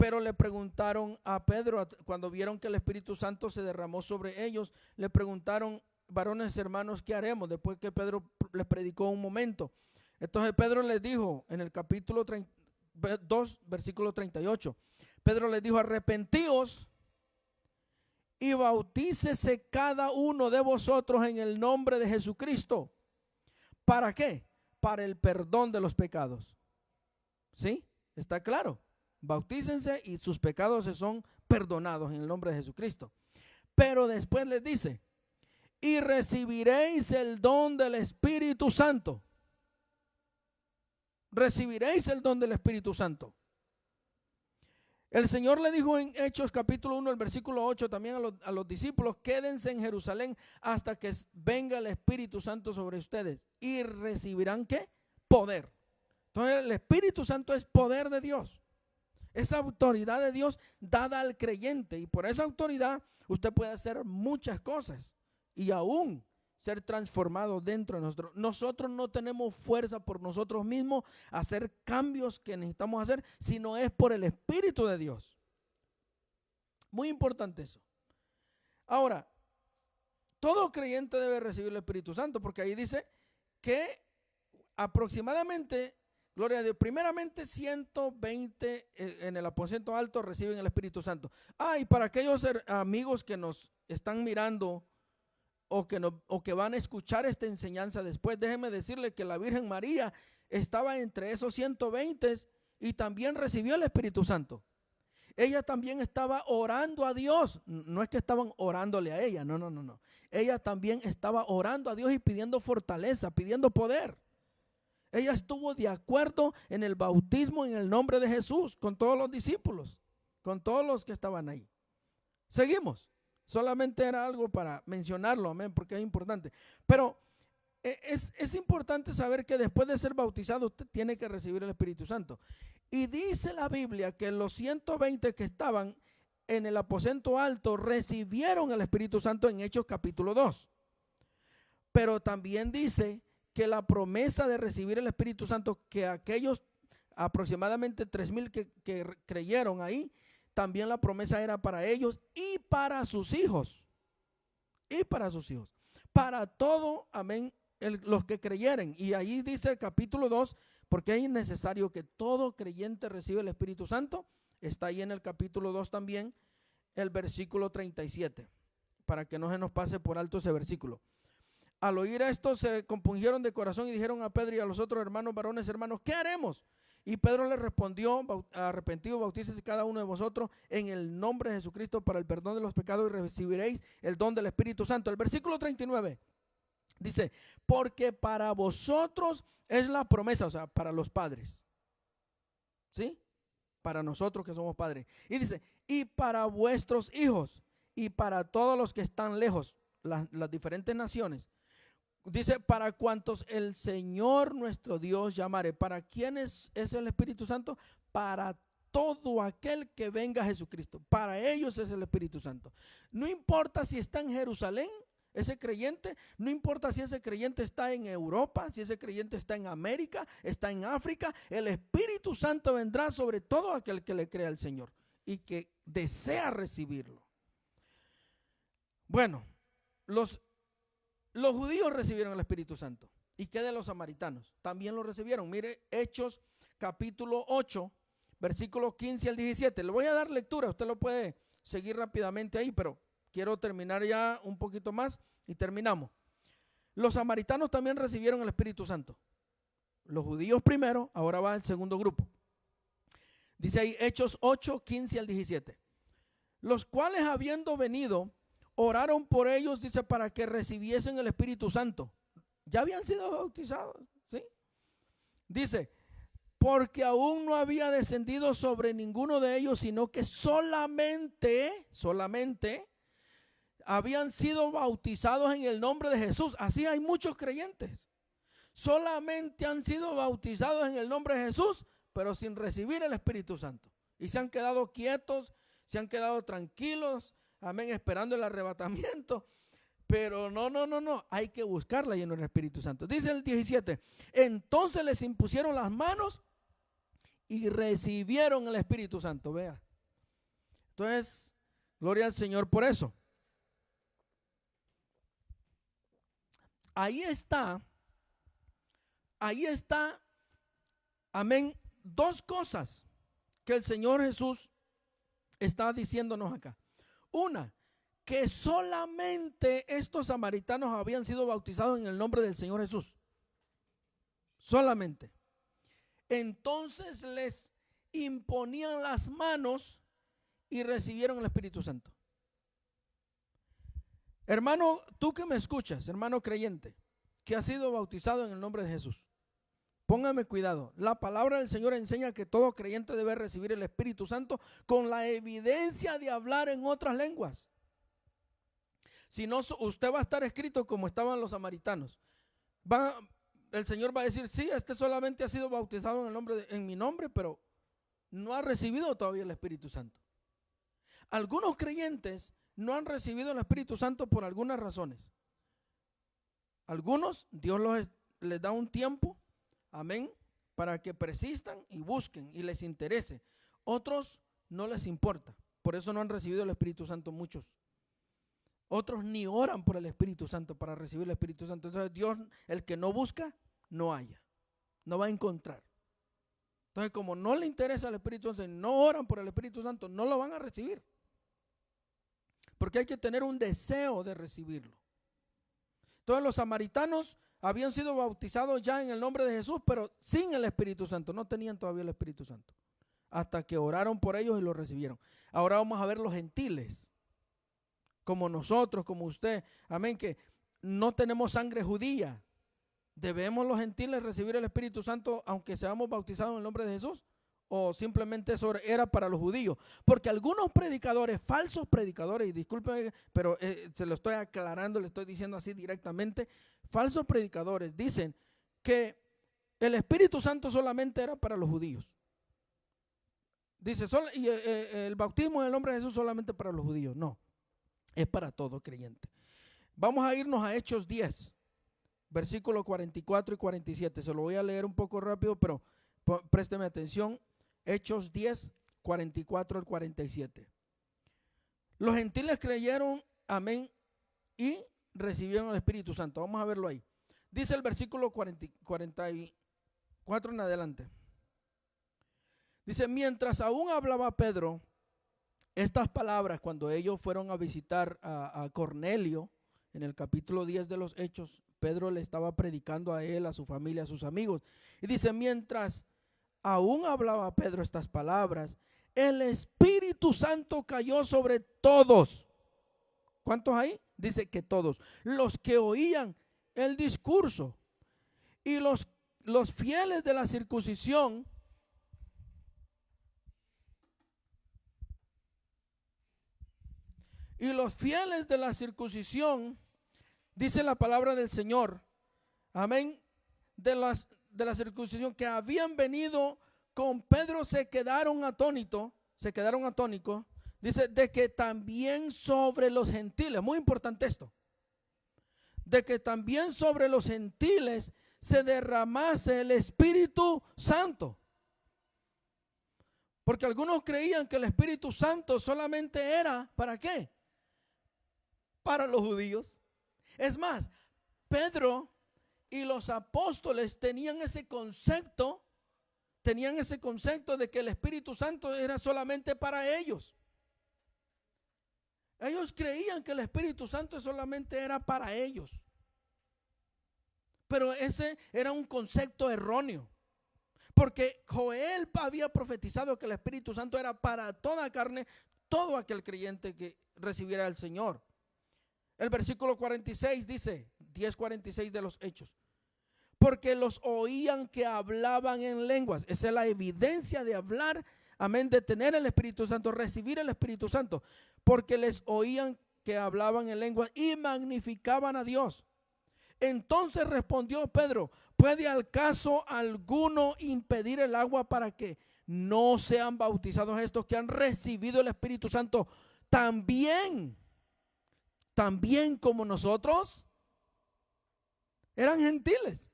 Pero le preguntaron a Pedro, cuando vieron que el Espíritu Santo se derramó sobre ellos, le preguntaron: varones hermanos, ¿qué haremos? Después que Pedro les predicó un momento. Entonces Pedro les dijo en el capítulo 2, versículo 38, Pedro les dijo: arrepentíos y bautícese cada uno de vosotros en el nombre de Jesucristo. ¿Para qué? Para el perdón de los pecados. ¿Sí? ¿Está claro? Bautícense y sus pecados se son perdonados en el nombre de Jesucristo. Pero después les dice: y recibiréis el don del Espíritu Santo. Recibiréis el don del Espíritu Santo. El Señor le dijo en Hechos capítulo 1, el versículo 8 también a los discípulos: quédense en Jerusalén hasta que venga el Espíritu Santo sobre ustedes. Y recibirán ¿qué? Poder. Entonces el Espíritu Santo es poder de Dios. Esa autoridad de Dios dada al creyente. Y por esa autoridad usted puede hacer muchas cosas. Y aún ser transformado dentro de nosotros. Nosotros no tenemos fuerza por nosotros mismos a hacer cambios que necesitamos hacer, sino es por el Espíritu de Dios. Muy importante eso. Ahora, todo creyente debe recibir el Espíritu Santo, porque ahí dice que aproximadamente, gloria a Dios, primeramente 120 en el aposento alto reciben el Espíritu Santo. Y para aquellos amigos que nos están mirando o que van a escuchar esta enseñanza después, déjenme decirle que la Virgen María estaba entre esos 120 y también recibió el Espíritu Santo. Ella también estaba orando a Dios. No es que estaban orándole a ella, no. Ella también estaba orando a Dios y pidiendo fortaleza, pidiendo poder. Ella estuvo de acuerdo en el bautismo en el nombre de Jesús con todos los discípulos, con todos los que estaban ahí. Seguimos. Solamente era algo para mencionarlo, amén, porque es importante. Pero es importante saber que después de ser bautizado usted tiene que recibir el Espíritu Santo. Y dice la Biblia que los 120 que estaban en el aposento alto recibieron el Espíritu Santo en Hechos capítulo 2. Pero también dice que la promesa de recibir el Espíritu Santo, que aquellos aproximadamente 3,000 que creyeron ahí, también la promesa era para ellos y para sus hijos. Y para sus hijos. Para todo, amén, los que creyeren. Y ahí dice el capítulo 2, porque es necesario que todo creyente reciba el Espíritu Santo. Está ahí en el capítulo 2 también, el versículo 37. Para que no se nos pase por alto ese versículo. Al oír esto, se compungieron de corazón y dijeron a Pedro y a los otros hermanos, varones hermanos, ¿qué haremos? Y Pedro le respondió: arrepentidos, bautícese cada uno de vosotros en el nombre de Jesucristo para el perdón de los pecados y recibiréis el don del Espíritu Santo. El versículo 39 dice: porque para vosotros es la promesa, o sea, para los padres, ¿sí? Para nosotros que somos padres. Y dice: y para vuestros hijos y para todos los que están lejos, las diferentes naciones. Dice: para cuantos el Señor nuestro Dios llamare. ¿Para quiénes es el Espíritu Santo? Para todo aquel que venga a Jesucristo. Para ellos es el Espíritu Santo. No importa si está en Jerusalén, ese creyente, no importa si ese creyente está en Europa, si ese creyente está en América, está en África, el Espíritu Santo vendrá sobre todo aquel que le crea al Señor y que desea recibirlo. Bueno, los judíos recibieron el Espíritu Santo. ¿Y qué de los samaritanos? También lo recibieron. Mire Hechos capítulo 8, versículos 15 al 17. Le voy a dar lectura, usted lo puede seguir rápidamente ahí, pero quiero terminar ya un poquito más y terminamos. Los samaritanos también recibieron el Espíritu Santo. Los judíos primero, ahora va el segundo grupo. Dice ahí Hechos 8, 15 al 17. Los cuales habiendo venido, oraron por ellos, dice, para que recibiesen el Espíritu Santo. Ya habían sido bautizados, ¿sí? Dice, porque aún no había descendido sobre ninguno de ellos, sino que solamente habían sido bautizados en el nombre de Jesús. Así hay muchos creyentes. Solamente han sido bautizados en el nombre de Jesús, pero sin recibir el Espíritu Santo. Y se han quedado quietos, se han quedado tranquilos, amén, esperando el arrebatamiento. Pero no, hay que buscarla lleno del Espíritu Santo. Dice el 17, entonces les impusieron las manos y recibieron el Espíritu Santo. Vea, Entonces, gloria al Señor por eso. Ahí está, amén, dos cosas que el Señor Jesús está diciéndonos acá. Una, que solamente estos samaritanos habían sido bautizados en el nombre del Señor Jesús. Solamente. Entonces les imponían las manos y recibieron el Espíritu Santo. Hermano, tú que me escuchas, hermano creyente, que ha sido bautizado en el nombre de Jesús, póngame cuidado. La palabra del Señor enseña que todo creyente debe recibir el Espíritu Santo con la evidencia de hablar en otras lenguas. Si no, usted va a estar escrito como estaban los samaritanos. El Señor va a decir, sí, este solamente ha sido bautizado en mi nombre, pero no ha recibido todavía el Espíritu Santo. Algunos creyentes no han recibido el Espíritu Santo por algunas razones. Algunos, Dios les da un tiempo, amén, para que persistan y busquen y les interese. Otros no les importa, por eso no han recibido el Espíritu Santo muchos. Otros ni oran por el Espíritu Santo para recibir el Espíritu Santo. Entonces Dios, el que no busca, no halla, no va a encontrar. Entonces como no le interesa el Espíritu Santo, no oran por el Espíritu Santo, no lo van a recibir. Porque hay que tener un deseo de recibirlo. Entonces los samaritanos habían sido bautizados ya en el nombre de Jesús, pero sin el Espíritu Santo, no tenían todavía el Espíritu Santo. Hasta que oraron por ellos y lo recibieron. Ahora vamos a ver los gentiles, como nosotros, como usted, amén, que no tenemos sangre judía. ¿Debemos los gentiles recibir el Espíritu Santo aunque seamos bautizados en el nombre de Jesús? ¿O simplemente eso era para los judíos? Porque algunos predicadores, falsos predicadores, y discúlpenme, pero se lo estoy aclarando, le estoy diciendo así directamente, falsos predicadores dicen que el Espíritu Santo solamente era para los judíos. Dice, y el bautismo en el nombre de Jesús solamente para los judíos. No, es para todo creyente. Vamos a irnos a Hechos 10, versículos 44 y 47. Se lo voy a leer un poco rápido, pero présteme atención. Hechos 10, 44 al 47. Los gentiles creyeron, amén, y recibieron el Espíritu Santo. Vamos a verlo ahí. Dice el versículo 44 en adelante. Dice, mientras aún hablaba Pedro estas palabras, cuando ellos fueron a visitar a Cornelio, en el capítulo 10 de los Hechos, Pedro le estaba predicando a él, a su familia, a sus amigos. Y dice, mientras aún hablaba Pedro estas palabras, el Espíritu Santo cayó sobre todos. ¿Cuántos hay? Dice que todos. Los que oían el discurso. Y los fieles de la circuncisión dice la palabra del Señor, amén, de la circuncisión que habían venido con Pedro se quedaron atónitos, dice, de que también sobre los gentiles, muy importante esto, de que también sobre los gentiles se derramase el Espíritu Santo. Porque algunos creían que el Espíritu Santo solamente era, ¿para qué? Para los judíos. Es más, Pedro y los apóstoles tenían ese concepto de que el Espíritu Santo era solamente para ellos. Ellos creían que el Espíritu Santo solamente era para ellos. Pero ese era un concepto erróneo. Porque Joel había profetizado que el Espíritu Santo era para toda carne, todo aquel creyente que recibiera al Señor. El versículo 46 dice, 10:46 de los Hechos, porque los oían que hablaban en lenguas. Esa es la evidencia de hablar, amén, de tener el Espíritu Santo, recibir el Espíritu Santo, porque les oían que hablaban en lenguas y magnificaban a Dios. Entonces respondió Pedro, ¿puede al caso alguno impedir el agua para que no sean bautizados estos que han recibido el Espíritu Santo también como nosotros? Eran gentiles.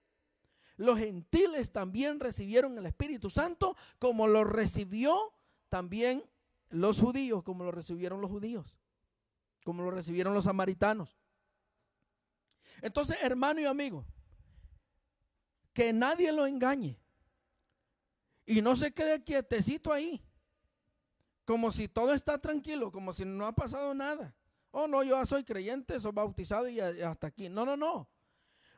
Los gentiles también recibieron el Espíritu Santo como lo recibió también los judíos como lo recibieron los judíos, como lo recibieron los samaritanos. Entonces, hermano y amigo, que nadie lo engañe y no se quede quietecito ahí, como si todo está tranquilo, como si no ha pasado nada. Oh, no, yo ya soy creyente, soy bautizado y hasta aquí. No, no, no.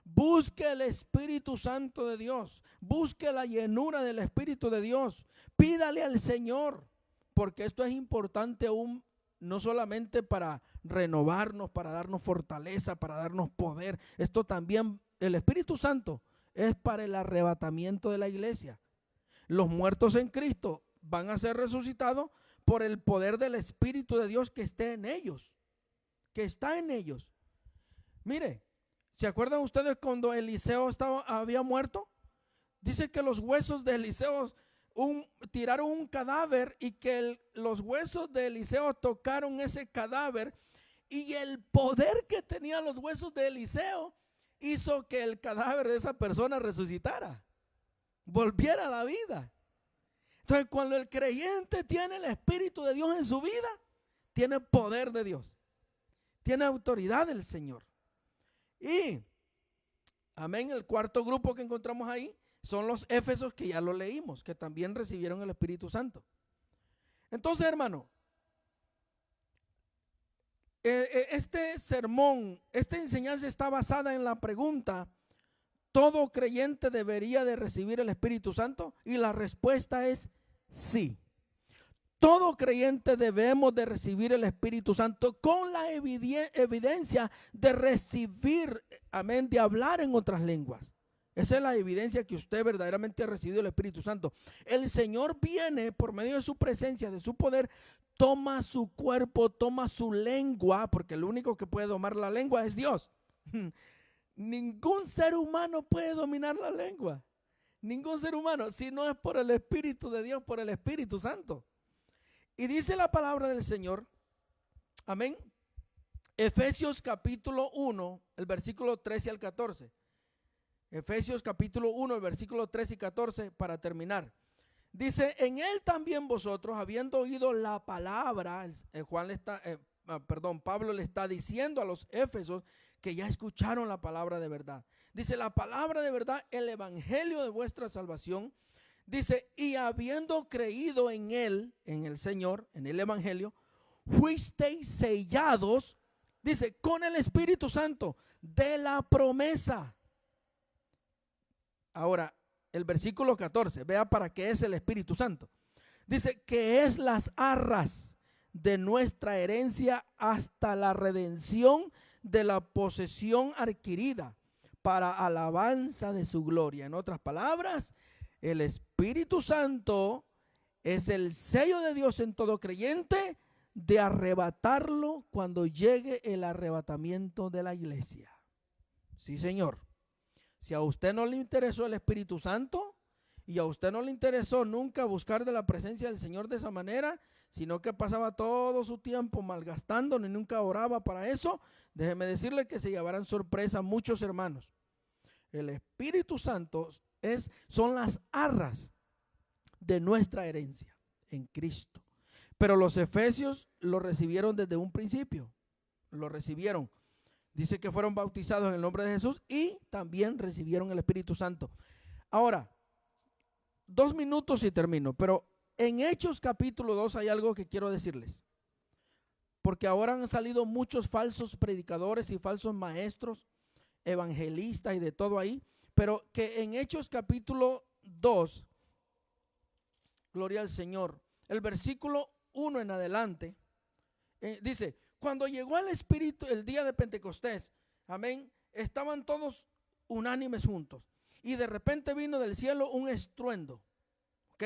Busque el Espíritu Santo de Dios. Busque la llenura del Espíritu de Dios. Pídale al Señor, porque esto es importante aún, no solamente para renovarnos, para darnos fortaleza, para darnos poder. Esto también, el Espíritu Santo es para el arrebatamiento de la iglesia. Los muertos en Cristo van a ser resucitados por el poder del Espíritu de Dios que esté en ellos, que está en ellos. Mire, ¿se acuerdan ustedes cuando Eliseo había muerto? Dice que los huesos de Eliseo tiraron un cadáver y que los huesos de Eliseo tocaron ese cadáver, y el poder que tenían los huesos de Eliseo hizo que el cadáver de esa persona resucitara, volviera a la vida. Entonces, cuando el creyente tiene el Espíritu de Dios en su vida, tiene poder de Dios, tiene autoridad del Señor. Y, amén, el cuarto grupo que encontramos ahí son los éfesos, que ya lo leímos, que también recibieron el Espíritu Santo. Entonces, hermano, este sermón, esta enseñanza está basada en la pregunta: ¿todo creyente debería de recibir el Espíritu Santo? Y la respuesta es sí. Todo creyente debemos de recibir el Espíritu Santo, con la evidencia de recibir, amén, de hablar en otras lenguas. Esa es la evidencia que usted verdaderamente ha recibido el Espíritu Santo. El Señor viene por medio de su presencia, de su poder, toma su cuerpo, toma su lengua, porque el único que puede domar la lengua es Dios. Ningún ser humano puede dominar la lengua. Ningún ser humano, si no es por el Espíritu de Dios, por el Espíritu Santo. Y dice la palabra del Señor, amén, Efesios capítulo 1, el versículo 13 al 14. Efesios capítulo 1, el versículo 13 y 14, para terminar. Dice: en él también vosotros, habiendo oído la palabra, Pablo le está diciendo a los éfesos que ya escucharon la palabra de verdad. Dice: la palabra de verdad, el evangelio de vuestra salvación. Dice: y habiendo creído en él, en el Señor, en el evangelio, fuisteis sellados, dice, con el Espíritu Santo de la promesa. Ahora, el versículo 14, vea para qué es el Espíritu Santo. Dice que es las arras de nuestra herencia hasta la redención de la posesión adquirida para alabanza de su gloria. En otras palabras, el Espíritu Santo es el sello de Dios en todo creyente, de arrebatarlo cuando llegue el arrebatamiento de la iglesia. Sí, Señor. Si a usted no le interesó el Espíritu Santo y a usted no le interesó nunca buscar de la presencia del Señor de esa manera, sino que pasaba todo su tiempo malgastando, ni nunca oraba para eso, déjeme decirle que se llevarán sorpresa muchos hermanos. El Espíritu Santo son las arras de nuestra herencia en Cristo. Pero los efesios lo recibieron desde un principio, lo recibieron. Dice que fueron bautizados en el nombre de Jesús y también recibieron el Espíritu Santo. Ahora, 2 minutos y termino, pero en Hechos capítulo 2 hay algo que quiero decirles. Porque ahora han salido muchos falsos predicadores y falsos maestros, evangelistas y de todo ahí. Pero que en Hechos capítulo 2, gloria al Señor, el versículo 1 en adelante, dice: cuando llegó el Espíritu, el día de Pentecostés, amén, estaban todos unánimes juntos. Y de repente vino del cielo un estruendo, ¿ok?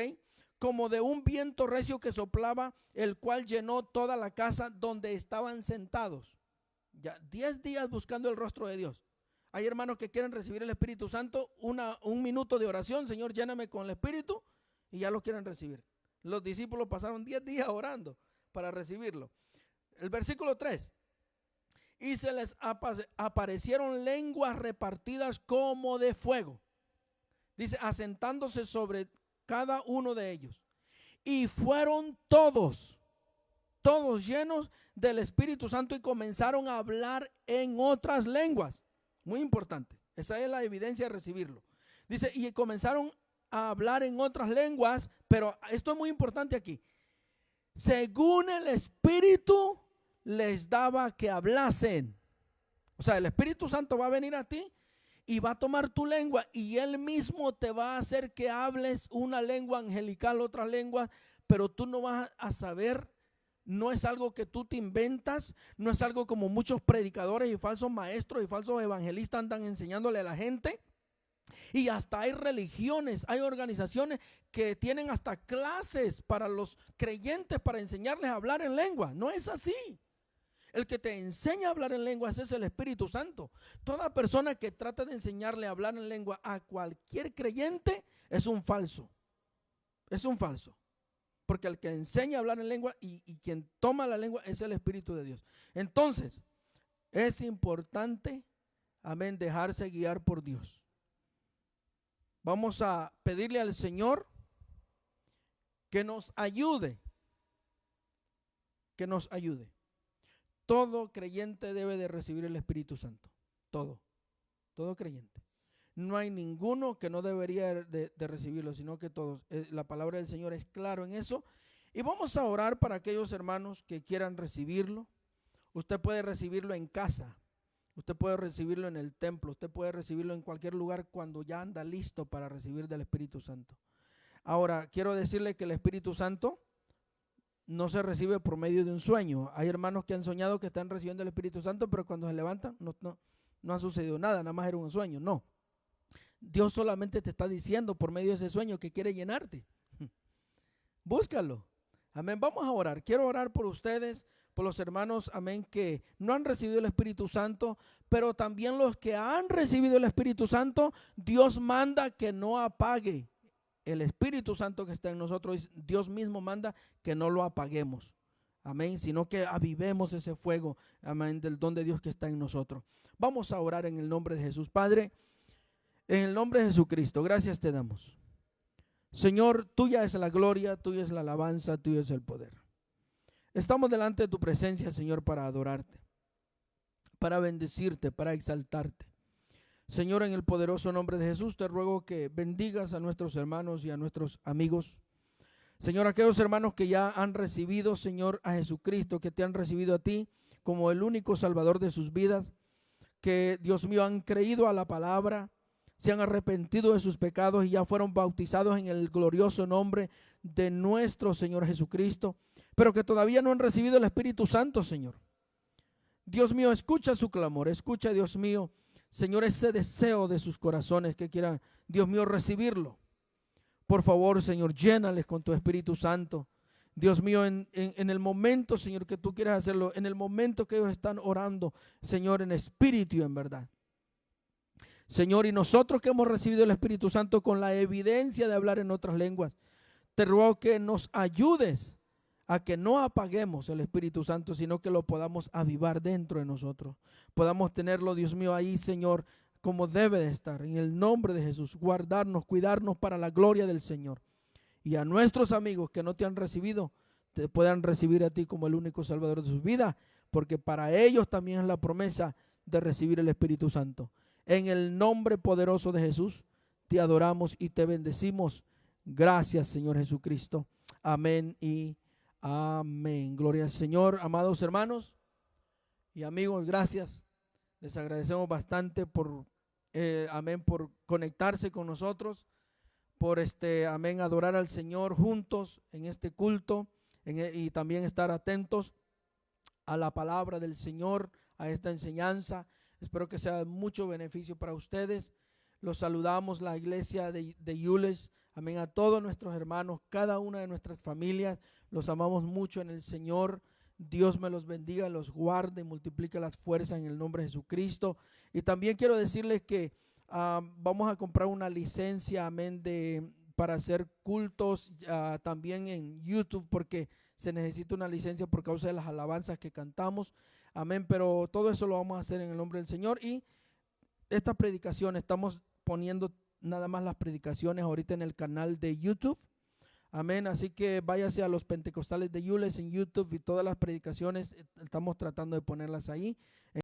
Como de un viento recio que soplaba, el cual llenó toda la casa donde estaban sentados. Ya 10 días buscando el rostro de Dios. Hay hermanos que quieren recibir el Espíritu Santo, un minuto de oración: Señor, lléname con el Espíritu, y ya lo quieren recibir. Los discípulos pasaron 10 días orando para recibirlo. El versículo 3: y se les aparecieron lenguas repartidas como de fuego, dice, asentándose sobre cada uno de ellos. Y fueron todos, todos llenos del Espíritu Santo y comenzaron a hablar en otras lenguas. Muy importante. Esa es la evidencia de recibirlo. Dice, y comenzaron a hablar en otras lenguas, pero esto es muy importante aquí. Según el Espíritu les daba que hablasen. O sea, el Espíritu Santo va a venir a ti y va a tomar tu lengua y Él mismo te va a hacer que hables una lengua angelical, otra lengua, pero tú no vas a saber. No es algo que tú te inventas, no es algo como muchos predicadores y falsos maestros y falsos evangelistas andan enseñándole a la gente. Y hasta hay religiones, hay organizaciones que tienen hasta clases para los creyentes para enseñarles a hablar en lengua. No es así. El que te enseña a hablar en lenguas es el Espíritu Santo. Toda persona que trata de enseñarle a hablar en lengua a cualquier creyente es un falso. Es un falso. Porque el que enseña a hablar en lengua y quien toma la lengua es el Espíritu de Dios. Entonces, es importante, amén, dejarse guiar por Dios. Vamos a pedirle al Señor que nos ayude. Que nos ayude. Todo creyente debe de recibir el Espíritu Santo. Todo creyente. No hay ninguno que no debería de recibirlo, sino que todos. La palabra del Señor es claro en eso. Y vamos a orar para aquellos hermanos que quieran recibirlo. Usted puede recibirlo en casa. Usted puede recibirlo en el templo. Usted puede recibirlo en cualquier lugar cuando ya anda listo para recibir del Espíritu Santo. Ahora, quiero decirle que el Espíritu Santo no se recibe por medio de un sueño. Hay hermanos que han soñado que están recibiendo el Espíritu Santo, pero cuando se levantan no ha sucedido nada, nada más era un sueño. No. Dios solamente te está diciendo por medio de ese sueño que quiere llenarte. Búscalo. Amén. Vamos a orar. Quiero orar por ustedes, por los hermanos, amén, que no han recibido el Espíritu Santo, pero también los que han recibido el Espíritu Santo. Dios manda que no apague el Espíritu Santo que está en nosotros. Dios mismo manda que no lo apaguemos. Amén. Sino que avivemos ese fuego, amén, del don de Dios que está en nosotros. Vamos a orar en el nombre de Jesús. Padre, en el nombre de Jesucristo, gracias te damos. Señor, tuya es la gloria, tuya es la alabanza, tuyo es el poder. Estamos delante de tu presencia, Señor, para adorarte, para bendecirte, para exaltarte. Señor, en el poderoso nombre de Jesús, te ruego que bendigas a nuestros hermanos y a nuestros amigos. Señor, aquellos hermanos que ya han recibido, Señor, a Jesucristo, que te han recibido a ti como el único Salvador de sus vidas, que, Dios mío, han creído a la palabra, se han arrepentido de sus pecados y ya fueron bautizados en el glorioso nombre de nuestro Señor Jesucristo, pero que todavía no han recibido el Espíritu Santo, Señor. Dios mío, escucha su clamor, escucha, Dios mío, Señor, ese deseo de sus corazones que quieran, Dios mío, recibirlo. Por favor, Señor, llénales con tu Espíritu Santo. Dios mío, en el momento, Señor, que tú quieras hacerlo, en el momento que ellos están orando, Señor, en espíritu y en verdad. Señor, y nosotros que hemos recibido el Espíritu Santo con la evidencia de hablar en otras lenguas, te ruego que nos ayudes a que no apaguemos el Espíritu Santo, sino que lo podamos avivar dentro de nosotros. Podamos tenerlo, Dios mío, ahí, Señor, como debe de estar, en el nombre de Jesús, guardarnos, cuidarnos para la gloria del Señor. Y a nuestros amigos que no te han recibido, te puedan recibir a ti como el único Salvador de sus vidas, porque para ellos también es la promesa de recibir el Espíritu Santo. En el nombre poderoso de Jesús, te adoramos y te bendecimos. Gracias, Señor Jesucristo. Amén y amén. Gloria al Señor. Amados hermanos y amigos, gracias. Les agradecemos bastante por, amén, por conectarse con nosotros, por amén, adorar al Señor juntos en este culto y también estar atentos a la palabra del Señor, a esta enseñanza. Espero que sea de mucho beneficio para ustedes. Los saludamos, la iglesia de Yules. Amén. A todos nuestros hermanos, cada una de nuestras familias. Los amamos mucho en el Señor. Dios me los bendiga, los guarde y multiplique las fuerzas en el nombre de Jesucristo. Y también quiero decirles que vamos a comprar una licencia, amén, para hacer cultos también en YouTube, porque se necesita una licencia por causa de las alabanzas que cantamos. Amén, pero todo eso lo vamos a hacer en el nombre del Señor. Y estas predicaciones, estamos poniendo nada más las predicaciones ahorita en el canal de YouTube. Amén. Así que váyase a los pentecostales de Yules en YouTube y todas las predicaciones estamos tratando de ponerlas ahí